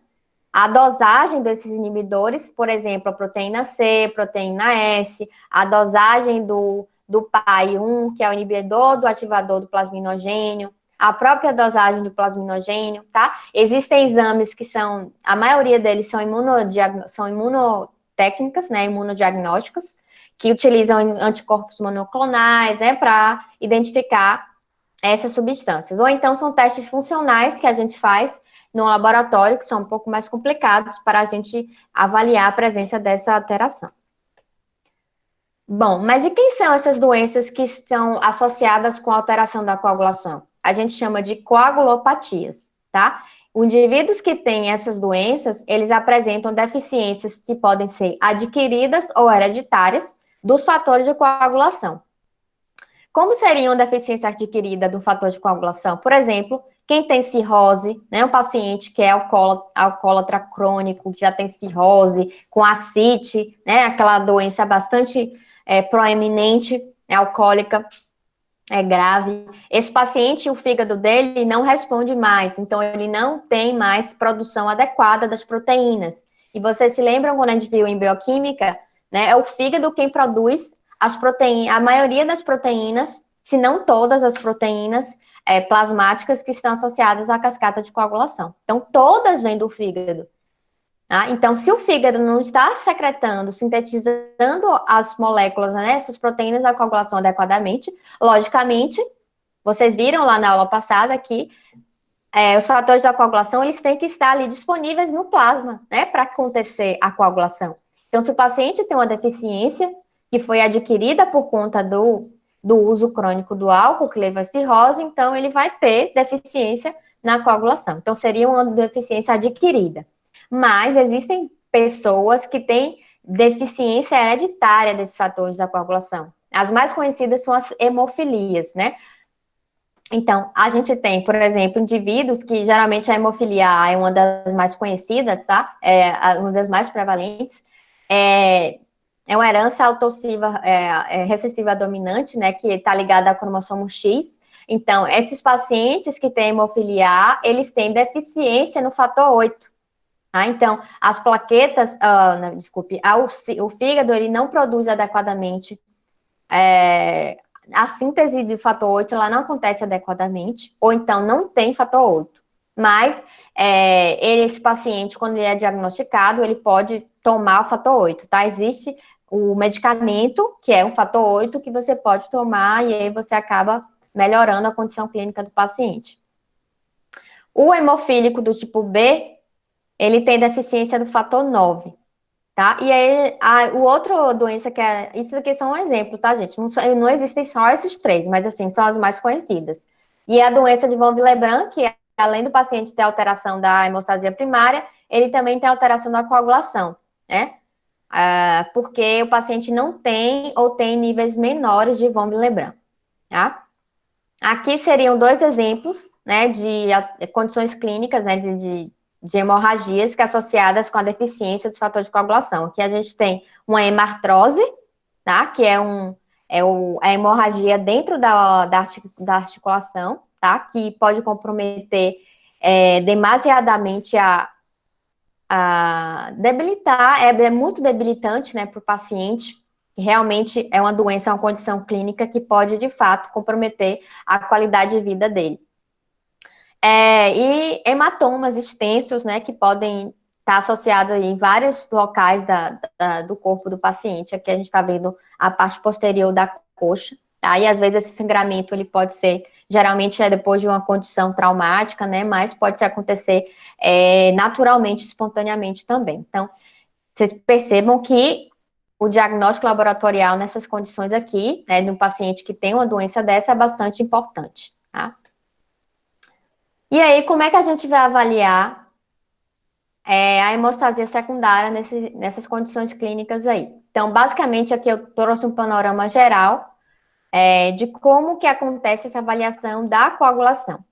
a dosagem desses inibidores, por exemplo, a proteína C, proteína S, a dosagem do PAI-1, que é o inibidor do ativador do plasminogênio, a própria dosagem do plasminogênio, tá? Existem exames que são, a maioria deles são imunotécnicas, né, imunodiagnósticos, que utilizam anticorpos monoclonais, né, para identificar essas substâncias. Ou então são testes funcionais que a gente faz no laboratório, que são um pouco mais complicados para a gente avaliar a presença dessa alteração. Bom, mas e quem são essas doenças que estão associadas com a alteração da coagulação? A gente chama de coagulopatias, tá? Os indivíduos que têm essas doenças, eles apresentam deficiências que podem ser adquiridas ou hereditárias dos fatores de coagulação. Como seria uma deficiência adquirida do fator de coagulação? Por exemplo, quem tem cirrose, né, um paciente que é alcoólatra crônico, que já tem cirrose, com ascite, né, aquela doença bastante proeminente, alcoólica, grave. Esse paciente, o fígado dele não responde mais, então ele não tem mais produção adequada das proteínas. E vocês se lembram quando a gente viu em bioquímica, né, é o fígado quem produz as proteínas, a maioria das proteínas, se não todas as proteínas plasmáticas que estão associadas à cascata de coagulação. Então, todas vêm do fígado. Tá? Então, se o fígado não está secretando, sintetizando as moléculas, né, essas proteínas da coagulação adequadamente, logicamente, vocês viram lá na aula passada que os fatores da coagulação, eles têm que estar ali disponíveis no plasma, né, para acontecer a coagulação. Então, se o paciente tem uma deficiência que foi adquirida por conta do uso crônico do álcool, que leva a cirrose, então ele vai ter deficiência na coagulação. Então, seria uma deficiência adquirida. Mas existem pessoas que têm deficiência hereditária desses fatores da coagulação. As mais conhecidas são as hemofilias, né? Então, a gente tem, por exemplo, indivíduos que geralmente a hemofilia A é uma das mais conhecidas, tá? Uma das mais prevalentes. É uma herança autossiva, recessiva dominante, né? Que está ligada ao cromossomo X. Então, esses pacientes que têm hemofilia A, eles têm deficiência no fator 8. Ah, então, as plaquetas, não, desculpe, o fígado, ele não produz adequadamente, a síntese do fator 8, ela não acontece adequadamente, ou então não tem fator 8. Mas, esse paciente, quando ele é diagnosticado, ele pode tomar o fator 8, tá? Existe o medicamento, que é um fator 8, que você pode tomar, e aí você acaba melhorando a condição clínica do paciente. O hemofílico do tipo B, ele tem deficiência do fator 9, tá? E aí, o outro doença que isso aqui são exemplos, tá, gente? Não existem só esses três, mas, assim, são as mais conhecidas. E a doença de von Willebrand, que além do paciente ter alteração da hemostasia primária, ele também tem alteração da coagulação, né? Porque o paciente não tem ou tem níveis menores de von Willebrand, tá? Aqui seriam dois exemplos, né, de condições clínicas, né, de hemorragias que associadas com a deficiência dos fatores de coagulação. Aqui a gente tem uma hemartrose, tá, que a hemorragia dentro da articulação, tá, que pode comprometer demasiadamente a debilitar, é muito debilitante, né, para o paciente, que realmente é uma doença, é uma condição clínica que pode, de fato, comprometer a qualidade de vida dele. E hematomas extensos, né, que podem estar associados em vários locais do corpo do paciente. Aqui a gente está vendo a parte posterior da coxa, tá? E às vezes esse sangramento, ele pode ser, geralmente é depois de uma condição traumática, né, mas pode acontecer naturalmente, espontaneamente também. Então, vocês percebam que o diagnóstico laboratorial nessas condições aqui, né, de um paciente que tem uma doença dessa, é bastante importante, tá? E aí, como é que a gente vai avaliar a hemostasia secundária nessas condições clínicas aí? Então, basicamente, aqui eu trouxe um panorama geral de como que acontece essa avaliação da coagulação.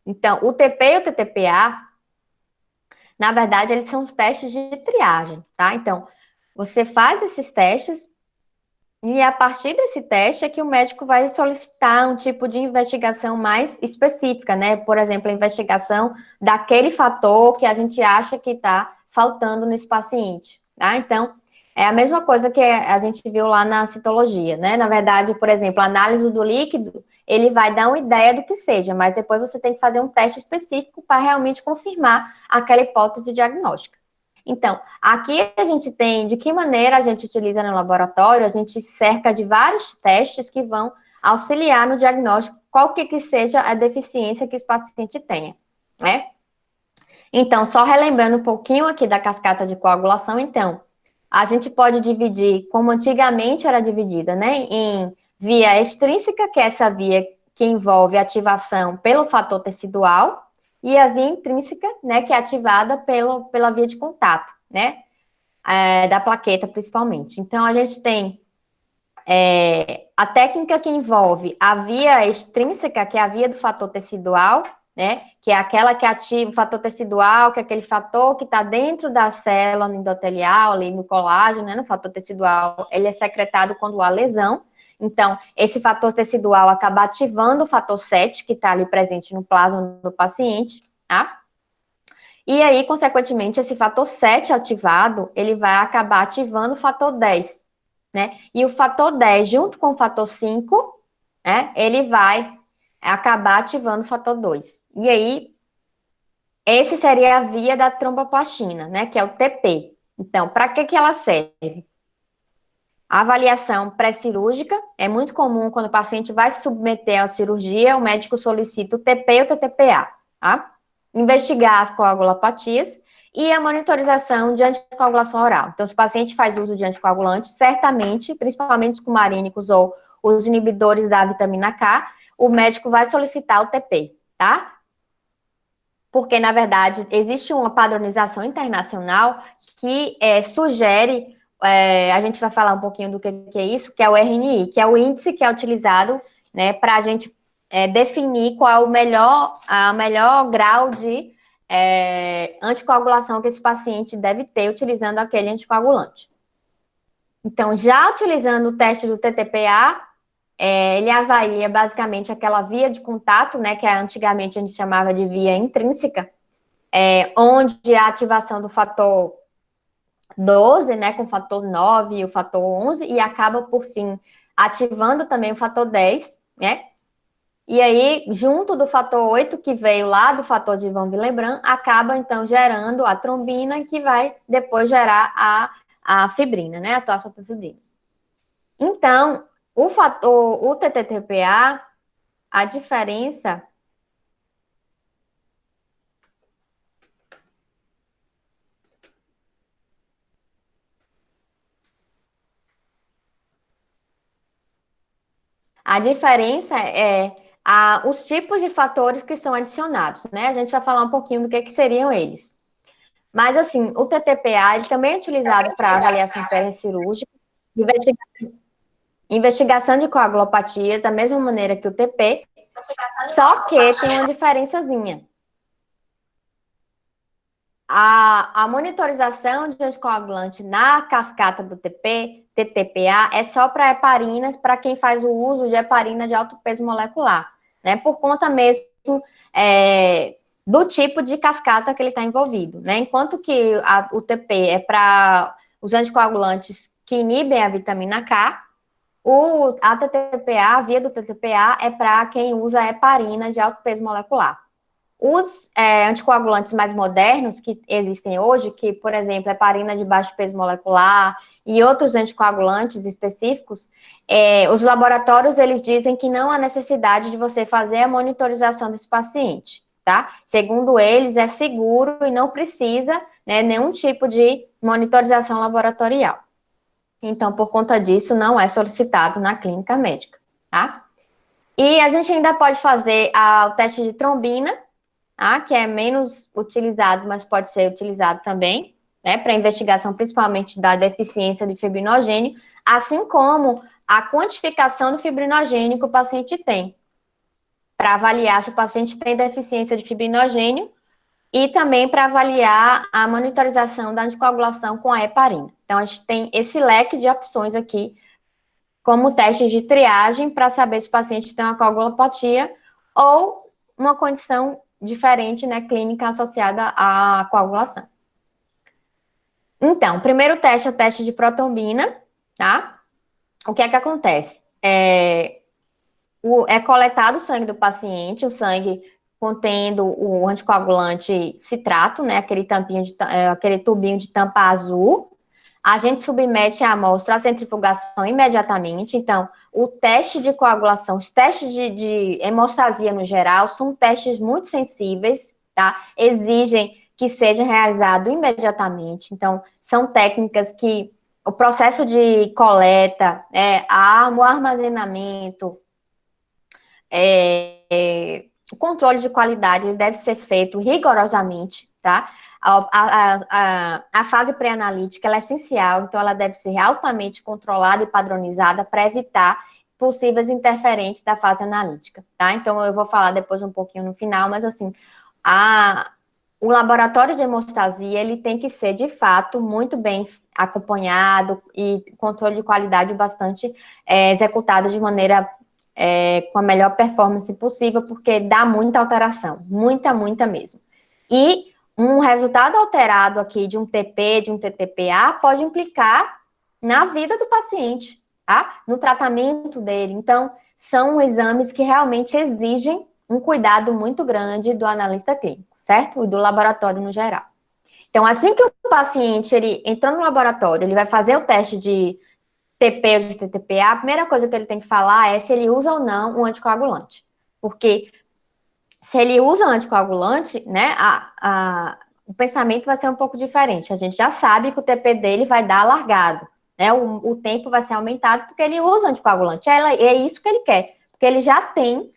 Então, o TP e o TTPA, na verdade, eles são os testes de triagem, tá? Então, você faz esses testes e a partir desse teste é que o médico vai solicitar um tipo de investigação mais específica, né? Por exemplo, a investigação daquele fator que a gente acha que está faltando nesse paciente, tá? Então, é a mesma coisa que a gente viu lá na citologia, né? Na verdade, por exemplo, a análise do líquido, ele vai dar uma ideia do que seja, mas depois você tem que fazer um teste específico para realmente confirmar aquela hipótese diagnóstica. Então, aqui a gente tem de que maneira a gente utiliza no laboratório, a gente cerca de vários testes que vão auxiliar no diagnóstico, qualquer que seja a deficiência que esse paciente tenha, né? Então, só relembrando um pouquinho aqui da cascata de coagulação, então, a gente pode dividir, como antigamente era dividida, né, em via extrínseca, que é essa via que envolve ativação pelo fator tecidual, e a via intrínseca, né, que é ativada pela via de contato, né, da plaqueta principalmente. Então, a gente tem a técnica que envolve a via extrínseca, que é a via do fator tecidual, né, que é aquela que ativa o fator tecidual, que é aquele fator que está dentro da célula endotelial, ali no colágeno, né, no fator tecidual, ele é secretado quando há lesão. Então, esse fator tecidual acaba ativando o fator 7, que está ali presente no plasma do paciente, tá? E aí, consequentemente, esse fator 7 ativado, ele vai acabar ativando o fator 10, né? E o fator 10, junto com o fator 5, né, ele vai acabar ativando o fator 2. E aí, esse seria a via da tromboplastina, né, que é o TP. Então, para que ela serve? A avaliação pré-cirúrgica é muito comum quando o paciente vai se submeter à cirurgia, o médico solicita o TP ou TTPA, tá? Investigar as coagulopatias e a monitorização de anticoagulação oral. Então, se o paciente faz uso de anticoagulantes, certamente, principalmente os cumarínicos ou os inibidores da vitamina K, o médico vai solicitar o TP, tá? Porque, na verdade, existe uma padronização internacional que sugere, a gente vai falar um pouquinho do que é isso, que é o RNI, que é o índice que é utilizado, né, para a gente definir qual é o melhor grau de anticoagulação que esse paciente deve ter utilizando aquele anticoagulante. Então, já utilizando o teste do TTPA, ele avalia basicamente aquela via de contato, né, que antigamente a gente chamava de via intrínseca, onde a ativação do fator 12, né, com o fator 9 e o fator 11, e acaba, por fim, ativando também o fator 10, né? E aí, junto do fator 8, que veio lá do fator de von Willebrand, acaba, então, gerando a trombina, que vai depois gerar a fibrina, né, a toxofibrina. Então, o TTTPA, a diferença... A diferença é os tipos de fatores que são adicionados, né? A gente vai falar um pouquinho do que seriam eles. Mas, assim, o TTPA, ele também é utilizado para avaliação pericirúrgica, investigação de coagulopatias, da mesma maneira que o TP, só que tem uma diferençazinha. A monitorização de anticoagulante na cascata do TTPA, é só para heparinas, para quem faz o uso de heparina de alto peso molecular, né? Por conta mesmo do tipo de cascata que ele está envolvido, né? Enquanto que o TP é para os anticoagulantes que inibem a vitamina K, a TTPA, a via do TTPA, é para quem usa heparina de alto peso molecular. Os anticoagulantes mais modernos que existem hoje, que, por exemplo, heparina de baixo peso molecular e outros anticoagulantes específicos, os laboratórios, eles dizem que não há necessidade de você fazer a monitorização desse paciente, tá? Segundo eles, é seguro e não precisa, né, nenhum tipo de monitorização laboratorial. Então, por conta disso, não é solicitado na clínica médica, tá? E a gente ainda pode fazer o teste de trombina, que é menos utilizado, mas pode ser utilizado também, né, para investigação principalmente da deficiência de fibrinogênio, assim como a quantificação do fibrinogênio que o paciente tem, para avaliar se o paciente tem deficiência de fibrinogênio e também para avaliar a monitorização da anticoagulação com a heparina. Então, a gente tem esse leque de opções aqui, como testes de triagem, para saber se o paciente tem uma coagulopatia ou uma condição diferente, né, clínica associada à coagulação. Então, o primeiro teste é o teste de protrombina, tá? O que é que acontece? É coletado o sangue do paciente, o sangue contendo o anticoagulante citrato, né, aquele tubinho de tampa azul. A gente submete a amostra à centrifugação imediatamente. Então, o teste de coagulação, os testes de hemostasia no geral, são testes muito sensíveis, tá? Exigem que seja realizado imediatamente. Então, são técnicas que o processo de coleta, o armazenamento, o controle de qualidade, ele deve ser feito rigorosamente, tá? A fase pré-analítica ela é essencial, então ela deve ser altamente controlada e padronizada para evitar possíveis interferentes da fase analítica, tá? Então eu vou falar depois um pouquinho no final, mas assim, o laboratório de hemostasia ele tem que ser de fato muito bem acompanhado e controle de qualidade bastante executado de maneira com a melhor performance possível, porque dá muita alteração, muita mesmo. E um resultado alterado aqui de um TP, de um TTPA, pode implicar na vida do paciente, tá? No tratamento dele. Então, são exames que realmente exigem um cuidado muito grande do analista clínico, certo? E do laboratório no geral. Então, assim que o paciente ele entrou no laboratório, ele vai fazer o teste de TP ou de TTPA, a primeira coisa que ele tem que falar é se ele usa ou não um anticoagulante. Porque se ele usa um anticoagulante, né, o pensamento vai ser um pouco diferente. A gente já sabe que o TP dele vai dar largado, né? O tempo vai ser aumentado porque ele usa anticoagulante. É isso que ele quer, porque ele já tem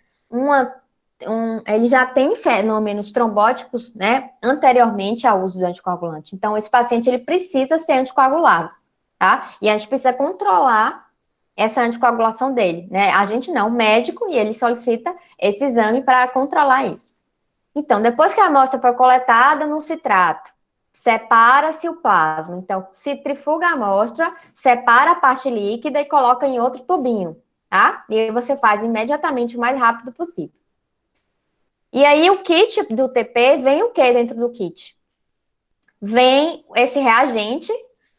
ele já tem fenômenos trombóticos, né, anteriormente ao uso do anticoagulante. Então, esse paciente ele precisa ser anticoagulado, tá? E a gente precisa controlar essa anticoagulação dele, né? A gente não, o médico, e ele solicita esse exame para controlar isso. Então, depois que a amostra foi coletada no citrato, separa-se o plasma. Então, centrifuga a amostra, separa a parte líquida e coloca em outro tubinho, tá? E aí você faz imediatamente o mais rápido possível. E aí, o kit do TP, vem o que dentro do kit? Vem esse reagente,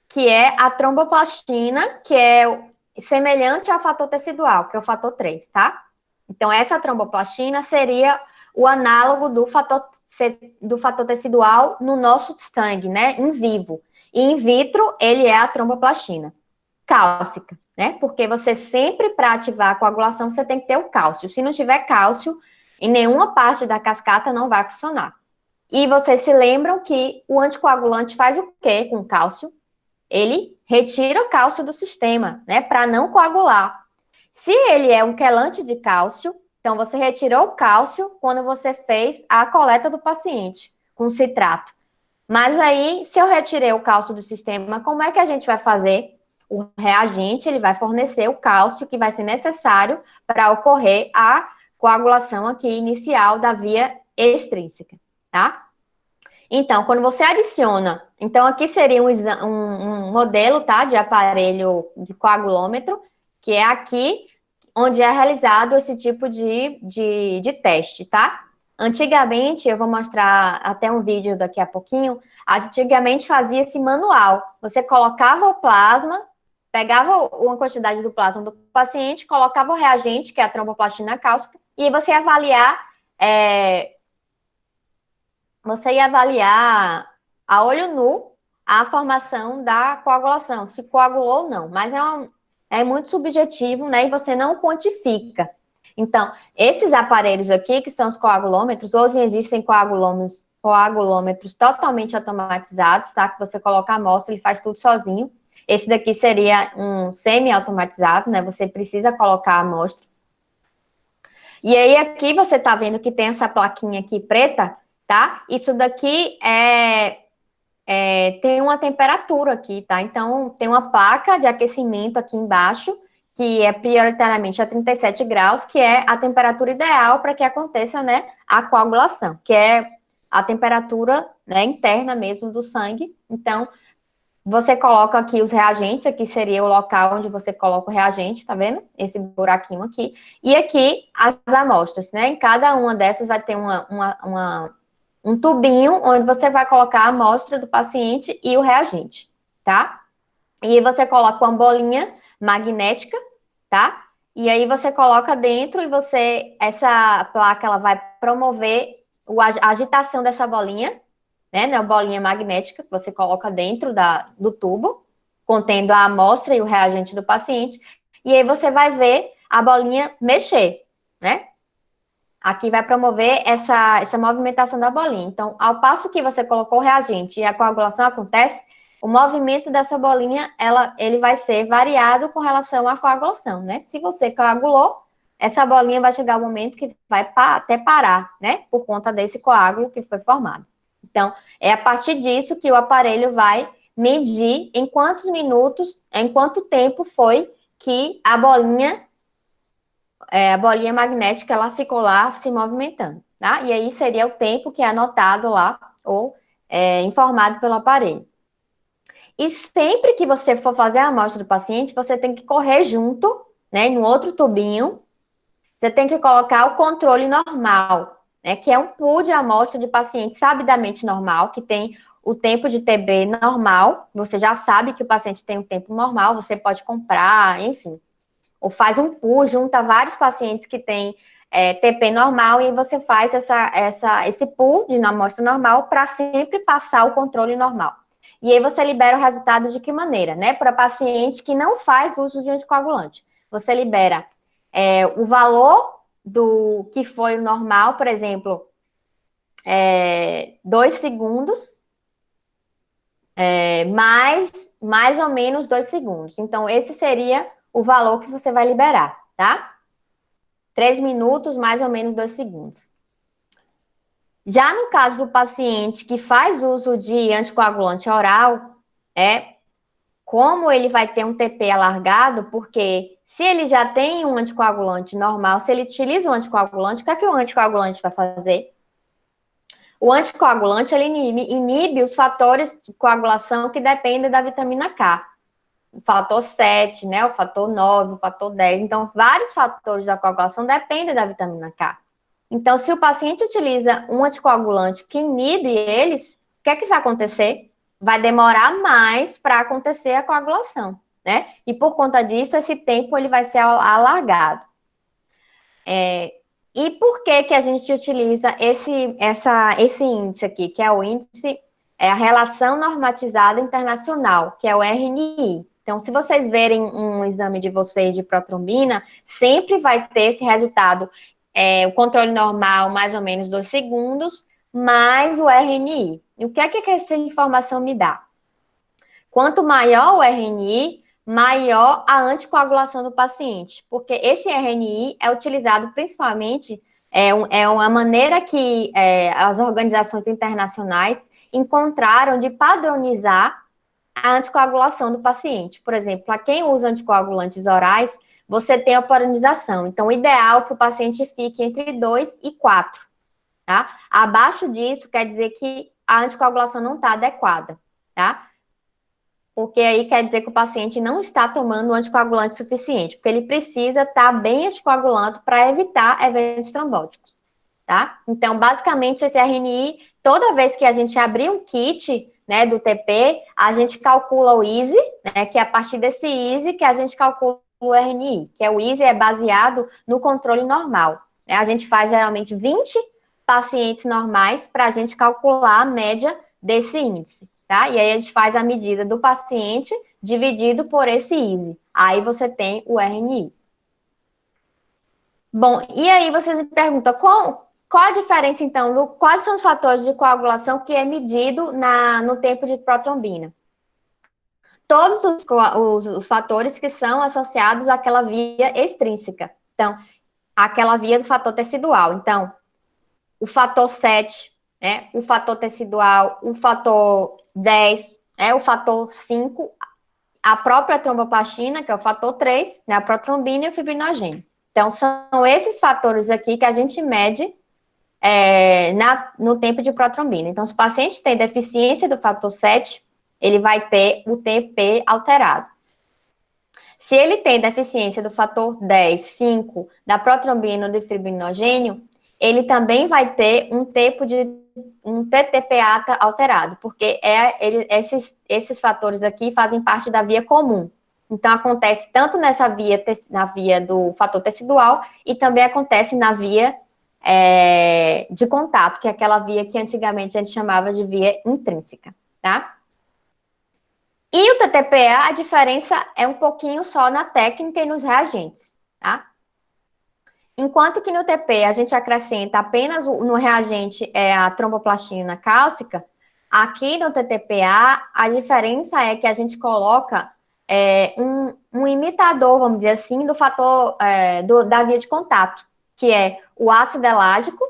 que é a tromboplastina, que é semelhante ao fator tecidual, que é o fator 3, tá? Então, essa tromboplastina seria o análogo do fator tecidual no nosso sangue, né? Em vivo. E in vitro, ele é a tromboplastina cálcica, né? Porque você sempre, para ativar a coagulação, você tem que ter o cálcio. Se não tiver cálcio, em nenhuma parte da cascata não vai funcionar. E vocês se lembram que o anticoagulante faz o quê com o cálcio? Ele retira o cálcio do sistema, né, para não coagular. Se ele é um quelante de cálcio, então você retirou o cálcio quando você fez a coleta do paciente com citrato. Mas aí, se eu retirei o cálcio do sistema, como é que a gente vai fazer? O reagente, ele vai fornecer o cálcio que vai ser necessário para ocorrer a coagulação aqui inicial da via extrínseca, tá? Então, quando você adiciona, então aqui seria um modelo, tá, de aparelho de coagulômetro, que é aqui onde é realizado esse tipo de teste, tá? Antigamente, eu vou mostrar até um vídeo daqui a pouquinho, antigamente fazia-se manual. Você colocava o plasma, pegava uma quantidade do plasma do paciente, colocava o reagente, que é a tromboplastina cálcica, e aí você ia avaliar a olho nu a formação da coagulação, se coagulou ou não. Mas é muito subjetivo, né? E você não quantifica. Então, esses aparelhos aqui, que são os coagulômetros, hoje existem coagulômetros totalmente automatizados, tá? Que você coloca a amostra, ele faz tudo sozinho. Esse daqui seria um semi-automatizado, né? Você precisa colocar a amostra. E aí, aqui você tá vendo que tem essa plaquinha aqui preta, tá? Isso daqui tem uma temperatura aqui, tá? Então, tem uma placa de aquecimento aqui embaixo, que é prioritariamente a 37 graus, que é a temperatura ideal para que aconteça, né, a coagulação, que é a temperatura, né, interna mesmo do sangue. Então, você coloca aqui os reagentes, aqui seria o local onde você coloca o reagente, tá vendo? Esse buraquinho aqui. E aqui as amostras, né? Em cada uma dessas vai ter um tubinho onde você vai colocar a amostra do paciente e o reagente, tá? E aí você coloca uma bolinha magnética, tá? E aí você coloca dentro e essa placa, ela vai promover a agitação dessa bolinha, né? Uma bolinha magnética que você coloca dentro do tubo, contendo a amostra e o reagente do paciente. E aí você vai ver a bolinha mexer, né? Aqui vai promover essa movimentação da bolinha. Então, ao passo que você colocou o reagente e a coagulação acontece, o movimento dessa bolinha, ele vai ser variado com relação à coagulação, né? Se você coagulou, essa bolinha vai chegar um momento que vai até parar, né? Por conta desse coágulo que foi formado. Então, é a partir disso que o aparelho vai medir em quantos minutos, em quanto tempo foi que a bolinha magnética, ela ficou lá se movimentando, tá? E aí seria o tempo que é anotado lá, ou informado pelo aparelho. E sempre que você for fazer a amostra do paciente, você tem que correr junto, né, no outro tubinho, você tem que colocar o controle normal, né, que é um pool de amostra de paciente sabidamente normal, que tem o tempo de TB normal, você já sabe que o paciente tem um tempo normal, você pode comprar, enfim, ou faz um pool, junta vários pacientes que têm TP normal, e aí você faz esse pool de amostra normal para sempre passar o controle normal. E aí você libera o resultado de que maneira, né? Para paciente que não faz uso de anticoagulante. Você libera o valor do que foi o normal, por exemplo, 2 segundos, mais ou menos 2 segundos. Então, esse seria o valor que você vai liberar, tá? 3 minutos, mais ou menos 2 segundos. Já no caso do paciente que faz uso de anticoagulante oral, como ele vai ter um TP alargado, porque se ele já tem um anticoagulante normal, se ele utiliza um anticoagulante, o que é que o anticoagulante vai fazer? O anticoagulante, ele inibe os fatores de coagulação que dependem da vitamina K. O fator 7, né, o fator 9, o fator 10. Então, vários fatores da coagulação dependem da vitamina K. Então, se o paciente utiliza um anticoagulante que inibe eles, o que é que vai acontecer? Vai demorar mais para acontecer a coagulação, né? E por conta disso, esse tempo ele vai ser alargado. E por que que a gente utiliza esse índice aqui, que é o índice, a Relação Normatizada Internacional, que é o RNI. Então, se vocês verem um exame de vocês de protrombina, sempre vai ter esse resultado, o controle normal, mais ou menos 2 segundos, mais o RNI. E o que é que essa informação me dá? Quanto maior o RNI, maior a anticoagulação do paciente, porque esse RNI é utilizado principalmente, é uma maneira que as organizações internacionais encontraram de padronizar a anticoagulação do paciente. Por exemplo, para quem usa anticoagulantes orais, você tem a padronização. Então, o ideal é que o paciente fique entre 2 e 4, tá? Abaixo disso, quer dizer que a anticoagulação não está adequada, tá? Porque aí quer dizer que o paciente não está tomando anticoagulante suficiente, porque ele precisa estar bem anticoagulante para evitar eventos trombóticos, tá? Então, basicamente, esse RNI, toda vez que a gente abrir um kit, né, do TP, a gente calcula o EASY, né, que é a partir desse EASY que a gente calcula o RNI, que é o EASY é baseado no controle normal, né? A gente faz geralmente 20 pacientes normais para a gente calcular a média desse índice. Tá? E aí a gente faz a medida do paciente dividido por esse EASY. Aí você tem o RNI. Bom, e aí vocês me perguntam, qual a diferença, então, quais são os fatores de coagulação que é medido no tempo de protrombina? Todos os fatores que são associados àquela via extrínseca. Então, aquela via do fator tecidual. Então, o fator 7, né, o fator tecidual, o fator 10, né, o fator 5, a própria tromboplastina, que é o fator 3, né, a protrombina e o fibrinogênio. Então, são esses fatores aqui que a gente mede no tempo de protrombina. Então, se o paciente tem deficiência do fator 7, ele vai ter o TP alterado. Se ele tem deficiência do fator 10, 5, da protrombina ou do fibrinogênio, ele também vai ter um TTPA alterado, porque esses fatores aqui fazem parte da via comum. Então, acontece tanto na via do fator tecidual e também acontece na via de contato, que é aquela via que antigamente a gente chamava de via intrínseca, tá? E o TTPA, a diferença é um pouquinho só na técnica e nos reagentes, tá? Enquanto que no TP a gente acrescenta apenas no reagente a tromboplastina cálcica, aqui no TTPA a diferença é que a gente coloca um imitador, vamos dizer assim, do fator da via de contato, que é o ácido elágico,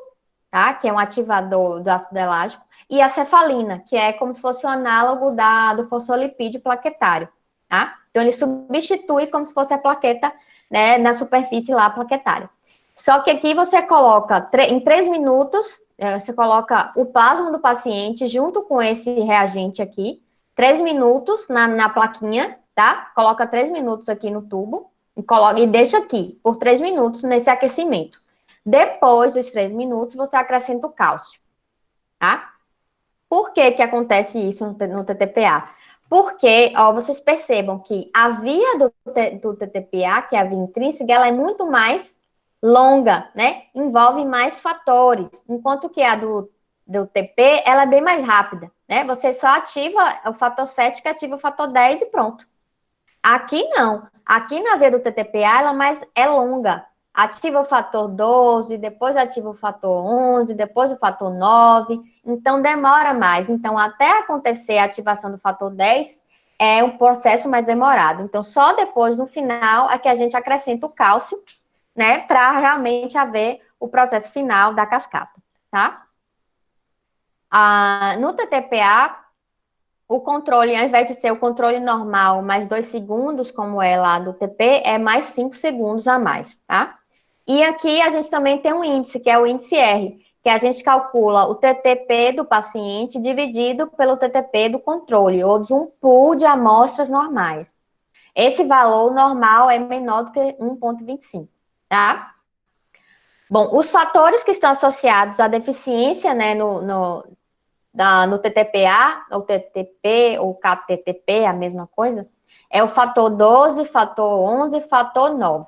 tá? Que é um ativador do ácido elágico, e a cefalina, que é como se fosse o análogo do fosfolipídio plaquetário, tá? Então, ele substitui como se fosse a plaqueta, né, na superfície lá plaquetária. Só que aqui você coloca, em 3 minutos, você coloca o plasma do paciente junto com esse reagente aqui, 3 minutos na plaquinha, tá? Coloca 3 minutos aqui no tubo e deixa aqui por 3 minutos nesse aquecimento. Depois dos 3 minutos, você acrescenta o cálcio, tá? Por que que acontece isso no TTPA? Porque, ó, vocês percebam que a via do TTPA, que é a via intrínseca, ela é muito mais longa, né? Envolve mais fatores, enquanto que a do TP, ela é bem mais rápida, né? Você só ativa o fator 7, que ativa o fator 10 e pronto. Aqui não. Aqui na via do TTPA, ela é longa. Ativa o fator 12, depois ativa o fator 11, depois o fator 9. Então, demora mais. Então, até acontecer a ativação do fator 10, é um processo mais demorado. Então, só depois, no final, é que a gente acrescenta o cálcio, né, para realmente haver o processo final da cascata, tá? No TTPA, o controle, ao invés de ser o controle normal mais 2 segundos, como é lá do TP, é mais 5 segundos a mais, tá? E aqui a gente também tem um índice, que é o índice R, que a gente calcula o TTP do paciente dividido pelo TTP do controle, ou de um pool de amostras normais. Esse valor normal é menor do que 1,25, tá? Bom, os fatores que estão associados à deficiência, né, no TTPA, ou TTP, ou KTTP, a mesma coisa, é o fator 12, fator 11 e fator 9.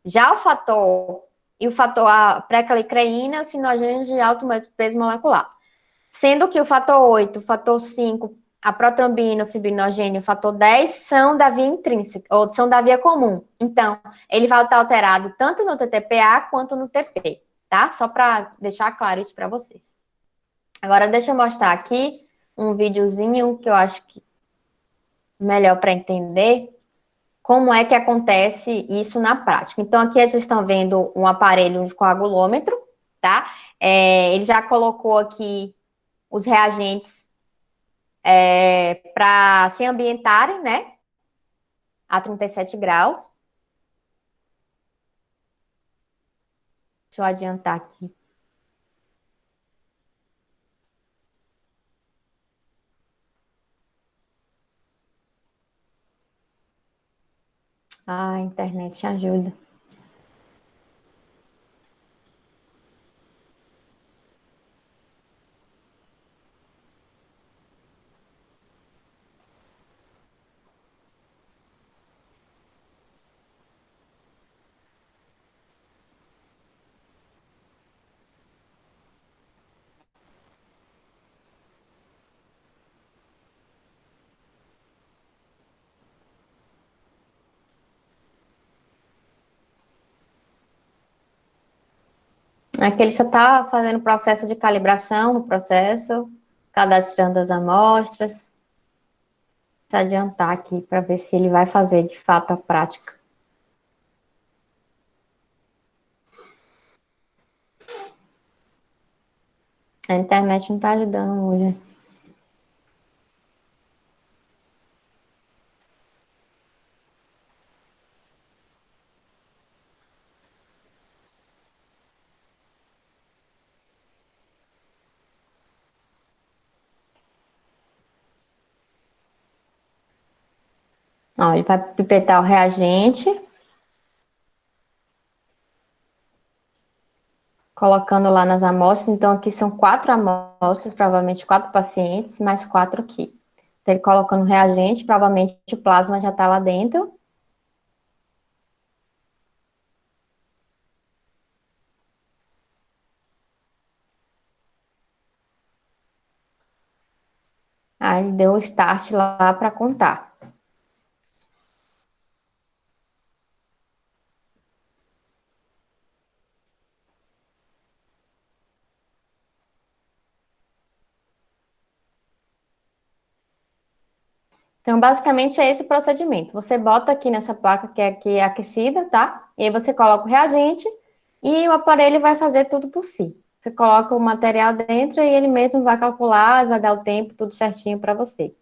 Já o fator a pré-calicreína, é o sinogênio de alto peso molecular. Sendo que o fator 8, o fator 5, a protrombina, o fibrinogênio, o fator 10 são da via intrínseca, ou são da via comum. Então, ele vai estar alterado tanto no TTPA quanto no TP, tá? Só para deixar claro isso para vocês. Agora, deixa eu mostrar aqui um videozinho que eu acho que melhor para entender como é que acontece isso na prática. Então, aqui vocês estão vendo um aparelho de coagulômetro, tá? Ele já colocou aqui os reagentes para se ambientarem, né, a 37 graus. Deixa eu adiantar aqui. Ah, a internet ajuda. Aqui ele só está fazendo o processo de calibração no processo, cadastrando as amostras. Deixa eu adiantar aqui para ver se ele vai fazer de fato a prática. A internet não está ajudando hoje. Ó, ele vai pipetar o reagente, colocando lá nas amostras. Então, aqui são 4 amostras, provavelmente 4 pacientes, mais 4 aqui. Então, ele colocando o reagente, provavelmente o plasma já está lá dentro. Aí, ele deu o start lá para contar. Então, basicamente, é esse o procedimento. Você bota aqui nessa placa que é aqui aquecida, tá? E aí você coloca o reagente e o aparelho vai fazer tudo por si. Você coloca o material dentro e ele mesmo vai calcular, vai dar o tempo, tudo certinho para você.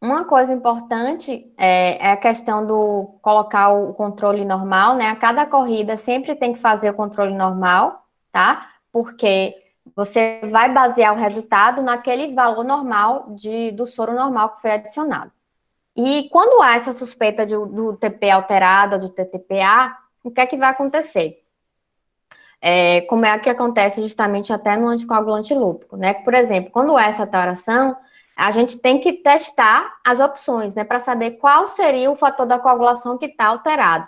Uma coisa importante é a questão do colocar o controle normal, né? A cada corrida sempre tem que fazer o controle normal, tá? Porque você vai basear o resultado naquele valor normal do soro normal que foi adicionado. E quando há essa suspeita do TP alterado, do TTPA, o que é que vai acontecer? Como é que acontece justamente até no anticoagulante lúpico, né? Por exemplo, quando há essa alteração, a gente tem que testar as opções, né, para saber qual seria o fator da coagulação que está alterado.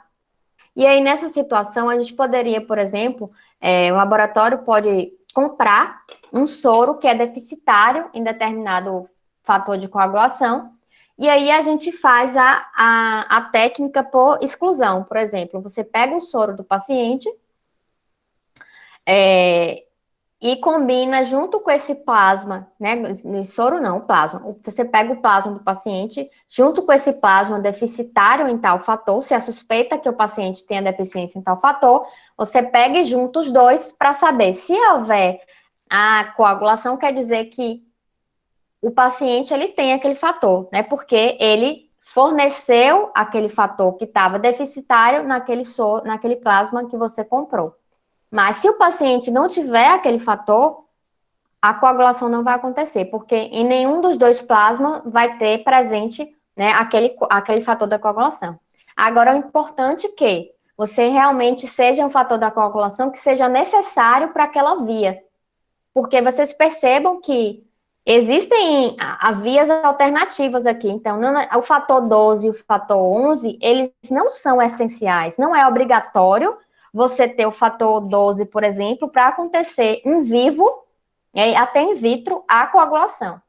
E aí, nessa situação, a gente poderia, por exemplo, o laboratório pode comprar um soro que é deficitário em determinado fator de coagulação, e aí a gente faz a técnica por exclusão. Por exemplo, você pega o soro do paciente, é, e combina junto com esse plasma, né? Soro não, plasma. Você pega o plasma do paciente, junto com esse plasma deficitário em tal fator, se a suspeita que o paciente tenha deficiência em tal fator, você pega e junta os dois para saber se houver a coagulação, quer dizer que o paciente ele tem aquele fator, né? Porque ele forneceu aquele fator que estava deficitário naquele plasma que você comprou. Mas se o paciente não tiver aquele fator, a coagulação não vai acontecer, porque em nenhum dos dois plasmas vai ter presente, né, aquele fator da coagulação. Agora, é importante que você realmente seja um fator da coagulação que seja necessário para aquela via, porque vocês percebam que existem vias alternativas aqui. Então, o fator 12 e o fator 11, eles não são essenciais. Não é obrigatório você ter o fator 12, por exemplo, para acontecer em vivo, e até in vitro, a coagulação,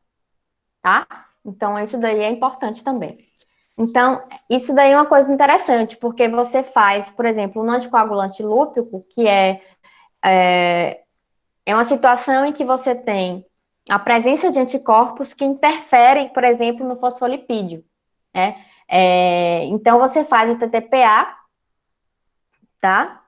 tá? Então, isso daí é importante também. Então, isso daí é uma coisa interessante, porque você faz, por exemplo, um anticoagulante lúpico, que é uma situação em que você tem a presença de anticorpos que interferem, por exemplo, no fosfolipídio, né? Então, você faz o TTPA, tá?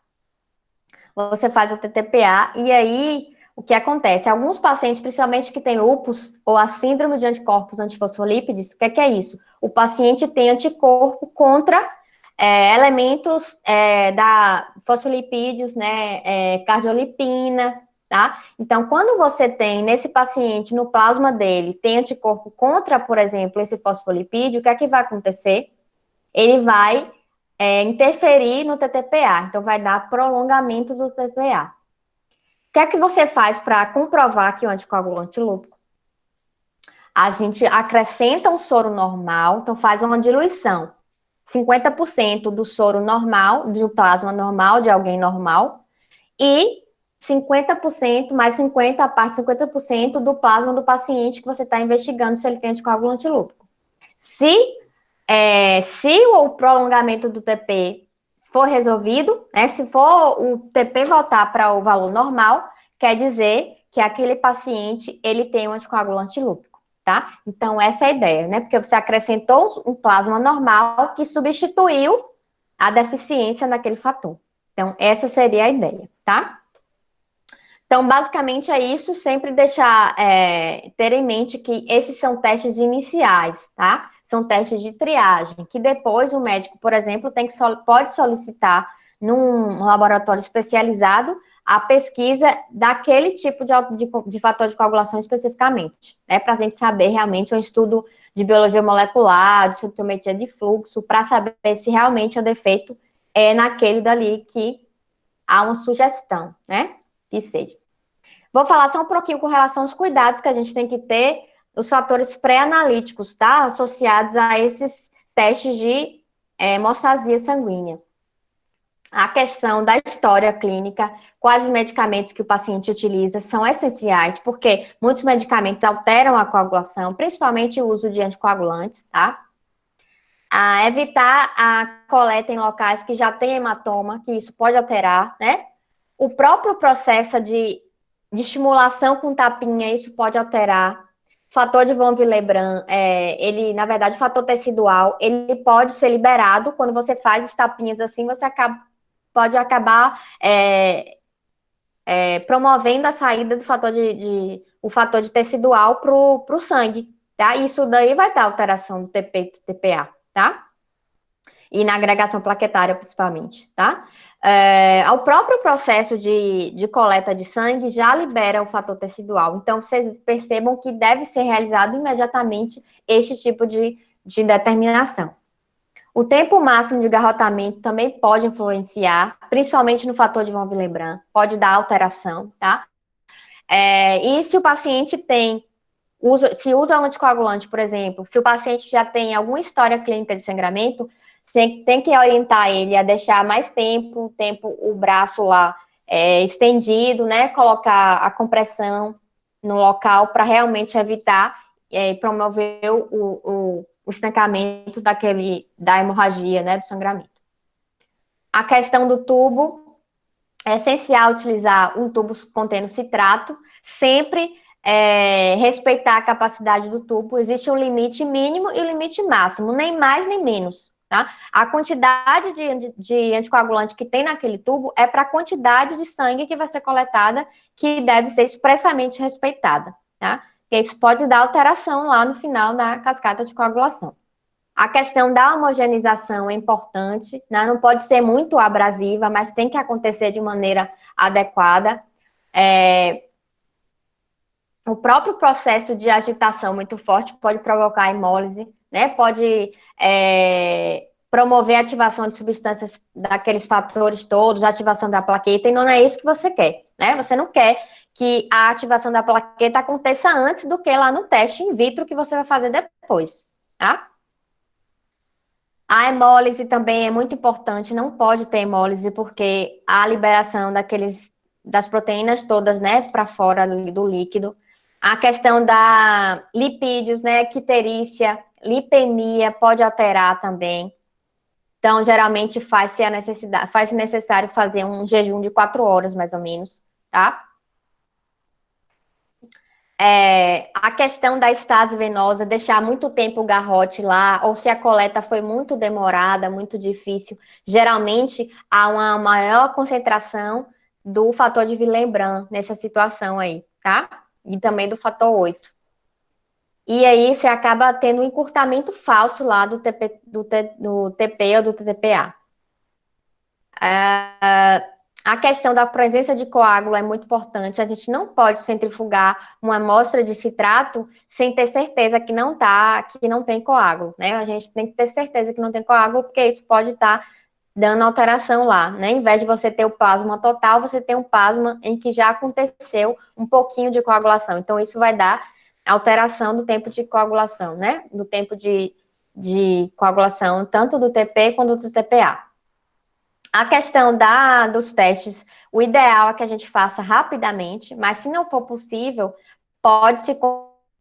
Você faz o TTPA e aí o que acontece? Alguns pacientes, principalmente que têm lúpus ou a síndrome de anticorpos antifosfolípides, o que é isso? O paciente tem anticorpo contra elementos da fosfolipídios, né, cardiolipina, tá? Então, quando você tem nesse paciente, no plasma dele, tem anticorpo contra, por exemplo, esse fosfolipídio, o que é que vai acontecer? Ele vai interferir no TTPA, então vai dar prolongamento do TTPA. O que é que você faz para comprovar que o anticoagulante lúpico? A gente acrescenta um soro normal, então faz uma diluição. 50% do soro normal, do plasma normal, de alguém normal, e 50%, mais 50%, a parte 50% do plasma do paciente que você está investigando se ele tem anticoagulante lúpico. Se o prolongamento do TP for resolvido, né, se for o TP voltar para o valor normal, quer dizer que aquele paciente, ele tem um anticoagulante lúpico, tá? Então, essa é a ideia, né? Porque você acrescentou um plasma normal que substituiu a deficiência naquele fator. Então, essa seria a ideia, tá? Então, basicamente é isso, sempre deixar, ter em mente que esses são testes iniciais, tá? São testes de triagem, que depois o médico, por exemplo, pode solicitar num laboratório especializado a pesquisa daquele tipo de fator de coagulação especificamente, né? Para a gente saber realmente um estudo de biologia molecular, de sintometria de fluxo, para saber se realmente o defeito é naquele dali que há uma sugestão, né? Que seja. Vou falar só um pouquinho com relação aos cuidados que a gente tem que ter, os fatores pré-analíticos, tá? Associados a esses testes de hemostasia sanguínea. A questão da história clínica, quais medicamentos que o paciente utiliza são essenciais, porque muitos medicamentos alteram a coagulação, principalmente o uso de anticoagulantes, tá? Evitar a coleta em locais que já tem hematoma, que isso pode alterar, né? O próprio processo de estimulação com tapinha, isso pode alterar. Fator de von Willebrand, ele, na verdade, fator tecidual, ele pode ser liberado quando você faz os tapinhas assim, você pode acabar promovendo a saída do o fator de tecidual para o sangue, tá? Isso daí vai dar alteração do TP e do TPA, tá? E na agregação plaquetária, principalmente, tá? O próprio processo de coleta de sangue já libera o fator tecidual. Então, vocês percebam que deve ser realizado imediatamente este tipo de determinação. O tempo máximo de garrotamento também pode influenciar, principalmente no fator de von Willebrand, pode dar alteração, tá? E se o paciente se usa um anticoagulante, por exemplo, se o paciente já tem alguma história clínica de sangramento, você tem que orientar ele a deixar mais tempo o braço lá estendido, né? Colocar a compressão no local para realmente evitar promover o estancamento da hemorragia, né? Do sangramento. A questão do tubo, é essencial utilizar um tubo contendo citrato, sempre respeitar a capacidade do tubo. Existe um limite mínimo e um limite máximo, nem mais nem menos. Tá? A quantidade de anticoagulante que tem naquele tubo é para a quantidade de sangue que vai ser coletada, que deve ser expressamente respeitada. Tá? Porque isso pode dar alteração lá no final da cascata de coagulação. A questão da homogeneização é importante, né? Não pode ser muito abrasiva, mas tem que acontecer de maneira adequada. O próprio processo de agitação muito forte pode provocar hemólise, né? Pode promover a ativação de substâncias daqueles fatores todos, ativação da plaqueta, e não é isso que você quer, né? Você não quer que a ativação da plaqueta aconteça antes do que lá no teste in vitro que você vai fazer depois, tá? A hemólise também é muito importante, não pode ter hemólise, porque a liberação das proteínas todas, né, para fora do líquido. A questão da lipídios, né, quiterícia, lipemia pode alterar também. Então, geralmente faz necessário fazer um jejum de 4 horas, mais ou menos, tá? A questão da estase venosa, deixar muito tempo o garrote lá, ou se a coleta foi muito demorada, muito difícil, geralmente há uma maior concentração do fator de Willebrand nessa situação aí, tá? E também do fator 8. E aí você acaba tendo um encurtamento falso lá do TP ou do TTPA. A questão da presença de coágulo é muito importante. A gente não pode centrifugar uma amostra de citrato sem ter certeza que não tem coágulo, né? A gente tem que ter certeza que não tem coágulo, porque isso pode estar dando alteração lá, né? Em vez de você ter o plasma total, você tem um plasma em que já aconteceu um pouquinho de coagulação. Então, isso vai dar alteração do tempo de coagulação, né? Do tempo de coagulação, tanto do TP quanto do TPA. A questão dos testes, o ideal é que a gente faça rapidamente, mas se não for possível, pode-se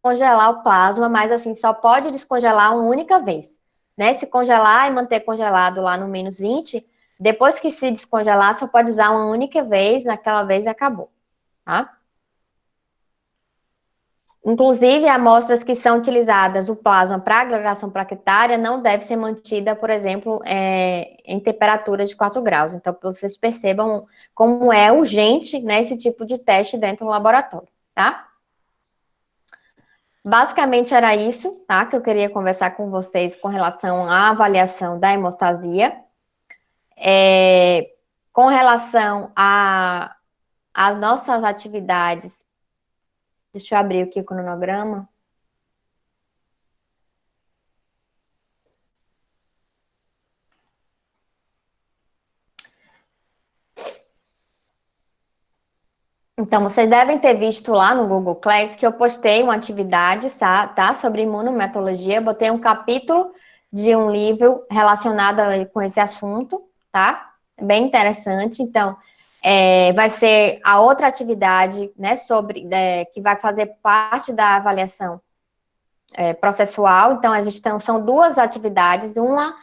congelar o plasma, mas assim, só pode descongelar uma única vez, né? Se congelar e manter congelado lá no menos 20, depois que se descongelar, só pode usar uma única vez, naquela vez acabou, tá? Inclusive, amostras que são utilizadas, o plasma para agregação plaquetária, não deve ser mantida, por exemplo, em temperatura de 4 graus. Então, para vocês percebam como é urgente, né, esse tipo de teste dentro do laboratório, tá? Basicamente era isso, tá? Que eu queria conversar com vocês com relação à avaliação da hemostasia. Com relação às nossas atividades, deixa eu abrir aqui o cronograma. Então, vocês devem ter visto lá no Google Class que eu postei uma atividade, tá? Sobre imunometologia. Eu botei um capítulo de um livro relacionado com esse assunto, tá? Bem interessante. Então, vai ser a outra atividade, né, que vai fazer parte da avaliação processual. Então, são duas atividades. Uma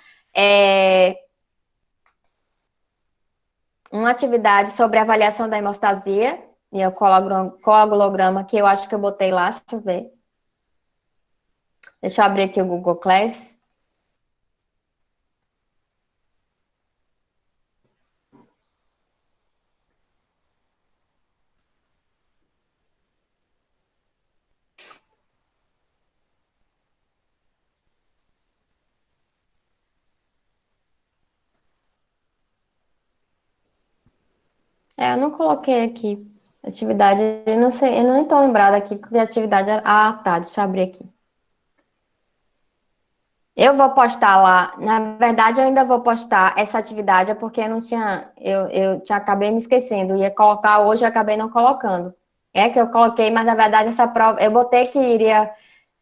atividade sobre avaliação da hemostasia, e o coagulograma, que eu acho que eu botei lá, deixa eu ver. Deixa eu abrir aqui o Google Class. Eu não coloquei aqui. Atividade, eu não sei, eu não estou lembrada aqui que atividade era. Ah, tá, deixa eu abrir aqui. Eu vou postar lá. Na verdade, eu ainda vou postar essa atividade, porque eu não tinha. Acabei me esquecendo. Ia colocar hoje, eu acabei não colocando. É que eu coloquei, mas na verdade essa prova. Eu botei que iria.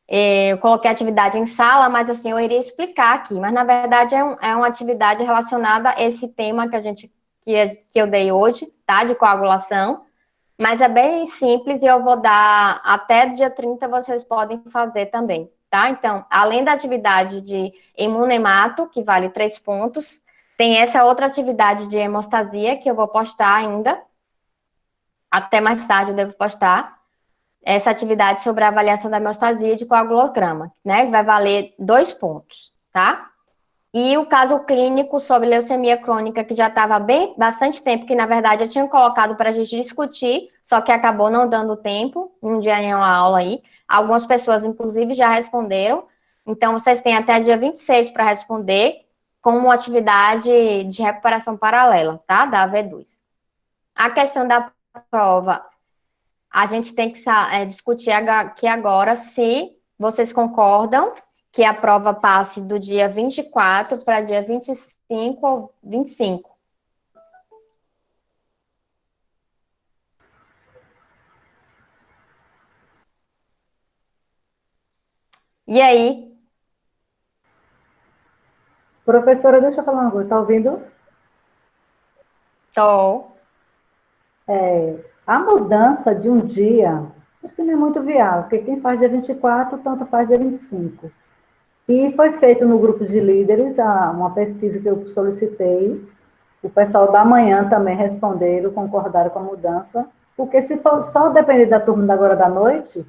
Eu coloquei atividade em sala, mas assim, eu iria explicar aqui. Mas na verdade é uma atividade relacionada a esse tema que eu dei hoje, tá? De coagulação. Mas é bem simples e eu vou dar até dia 30 vocês podem fazer também, tá? Então, além da atividade de imunemato, que vale 3 pontos, tem essa outra atividade de hemostasia que eu vou postar ainda. Até mais tarde eu devo postar essa atividade sobre a avaliação da hemostasia de coagulograma, né? Vai valer 2 pontos, tá? E o caso clínico sobre leucemia crônica, que já estava bastante tempo, que na verdade eu tinha colocado para a gente discutir, só que acabou não dando tempo, um dia em uma aula aí. Algumas pessoas, inclusive, já responderam. Então, vocês têm até dia 26 para responder, como atividade de recuperação paralela, tá? Da AV2. A questão da prova, a gente tem que discutir aqui agora se vocês concordam que a prova passe do dia 24 para dia 25 ou 25. E aí? Professora, deixa eu falar uma coisa, está ouvindo? Tô. A mudança de um dia, acho que não é muito viável, porque quem faz dia 24, tanto faz dia 25. E foi feito no grupo de líderes uma pesquisa que eu solicitei, o pessoal da manhã também responderam, concordaram com a mudança, porque se for só depender da turma da agora da noite,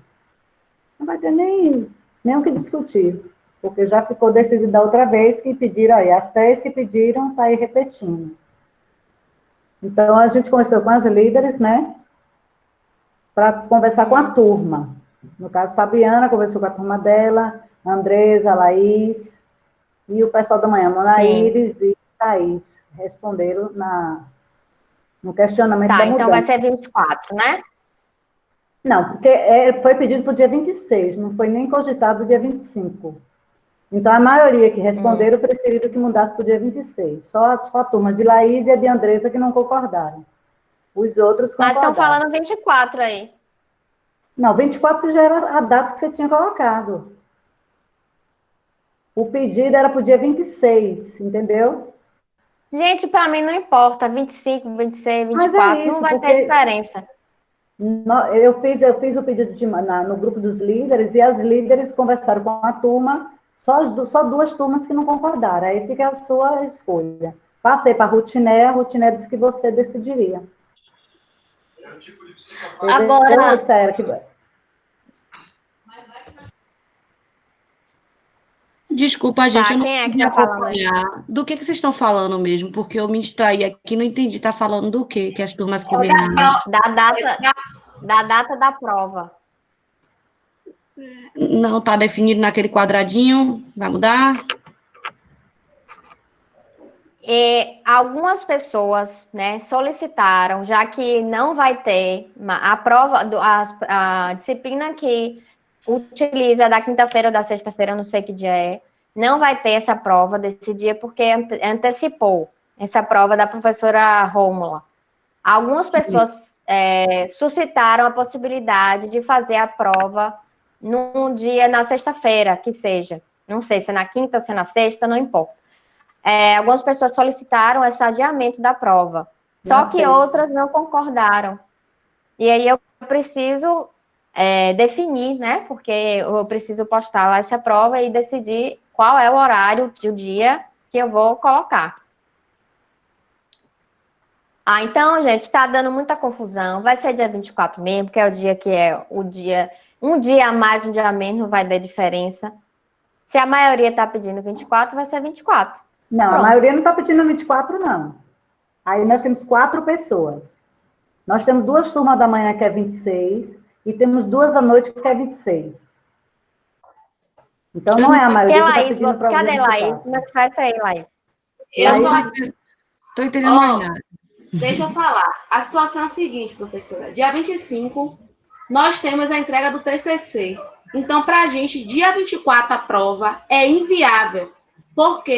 não vai ter nem o que discutir, porque já ficou decidido da outra vez que pediram aí, as 3 que pediram, está aí repetindo. Então, a gente conversou com as líderes, né? Para conversar com a turma. No caso, Fabiana conversou com a turma dela, Andresa, Laís, e o pessoal da manhã, Monaíris e Thaís, responderam no questionamento da Tá, então vai mudança. ser 24, né? Não, porque foi pedido para o dia 26, não foi nem cogitado o dia 25. Então, a maioria que responderam preferiram que mudasse para o dia 26. Só a turma de Laís e a de Andresa que não concordaram. Os outros Mas estão concordaram. falando 24 aí. Não, 24 já era a data que você tinha colocado. O pedido era para o dia 26, entendeu? Gente, para mim não importa, 25, 26, Mas 24, é não isso, vai ter porque diferença. eu fiz o pedido no grupo dos líderes e as líderes conversaram com a turma, só duas turmas que não concordaram. Aí fica a sua escolha. Passei para a Rutiné disse que você decidiria. Agora, Eu disse a ela que... Desculpa, gente, Tá, eu não quem é que consegui tá falando aí? acompanhar. Do que vocês estão falando mesmo? Porque eu me distraí aqui, não entendi. Tá falando do quê que as turmas combinaram? Da data da prova. Não está definido naquele quadradinho? Vai mudar? E algumas pessoas, né, solicitaram, já que não vai ter a prova, a disciplina que utiliza da quinta-feira ou da sexta-feira, não sei que dia é, não vai ter essa prova desse dia porque antecipou essa prova da professora Rômula. Algumas pessoas suscitaram a possibilidade de fazer a prova num dia, na sexta-feira, que seja. Não sei se é na quinta, se é na sexta, não importa. Algumas pessoas solicitaram esse adiamento da prova. Só que outras não concordaram. E aí eu preciso definir, né? Porque eu preciso postar lá essa prova e decidir qual é o horário do dia que eu vou colocar. Então, gente, está dando muita confusão. Vai ser dia 24 mesmo, que é o dia que é o dia. Um dia a mais, um dia a menos, não vai dar diferença. Se a maioria está pedindo 24, vai ser 24. Não, Pronto. a maioria não está pedindo 24, não. Aí nós temos 4 pessoas. Nós temos 2 turmas da manhã, que é 26, e temos 2 à noite, que é 26. Então, não é a maioria que está pedindo para o Cadê dia Laís? 24. Como é que faz isso aí, Laís? Eu eu tô entendendo mais nada. deixa eu falar. A situação é a seguinte, professora. Dia 25, nós temos a entrega do TCC. Então, para a gente, dia 24, a prova é inviável, porque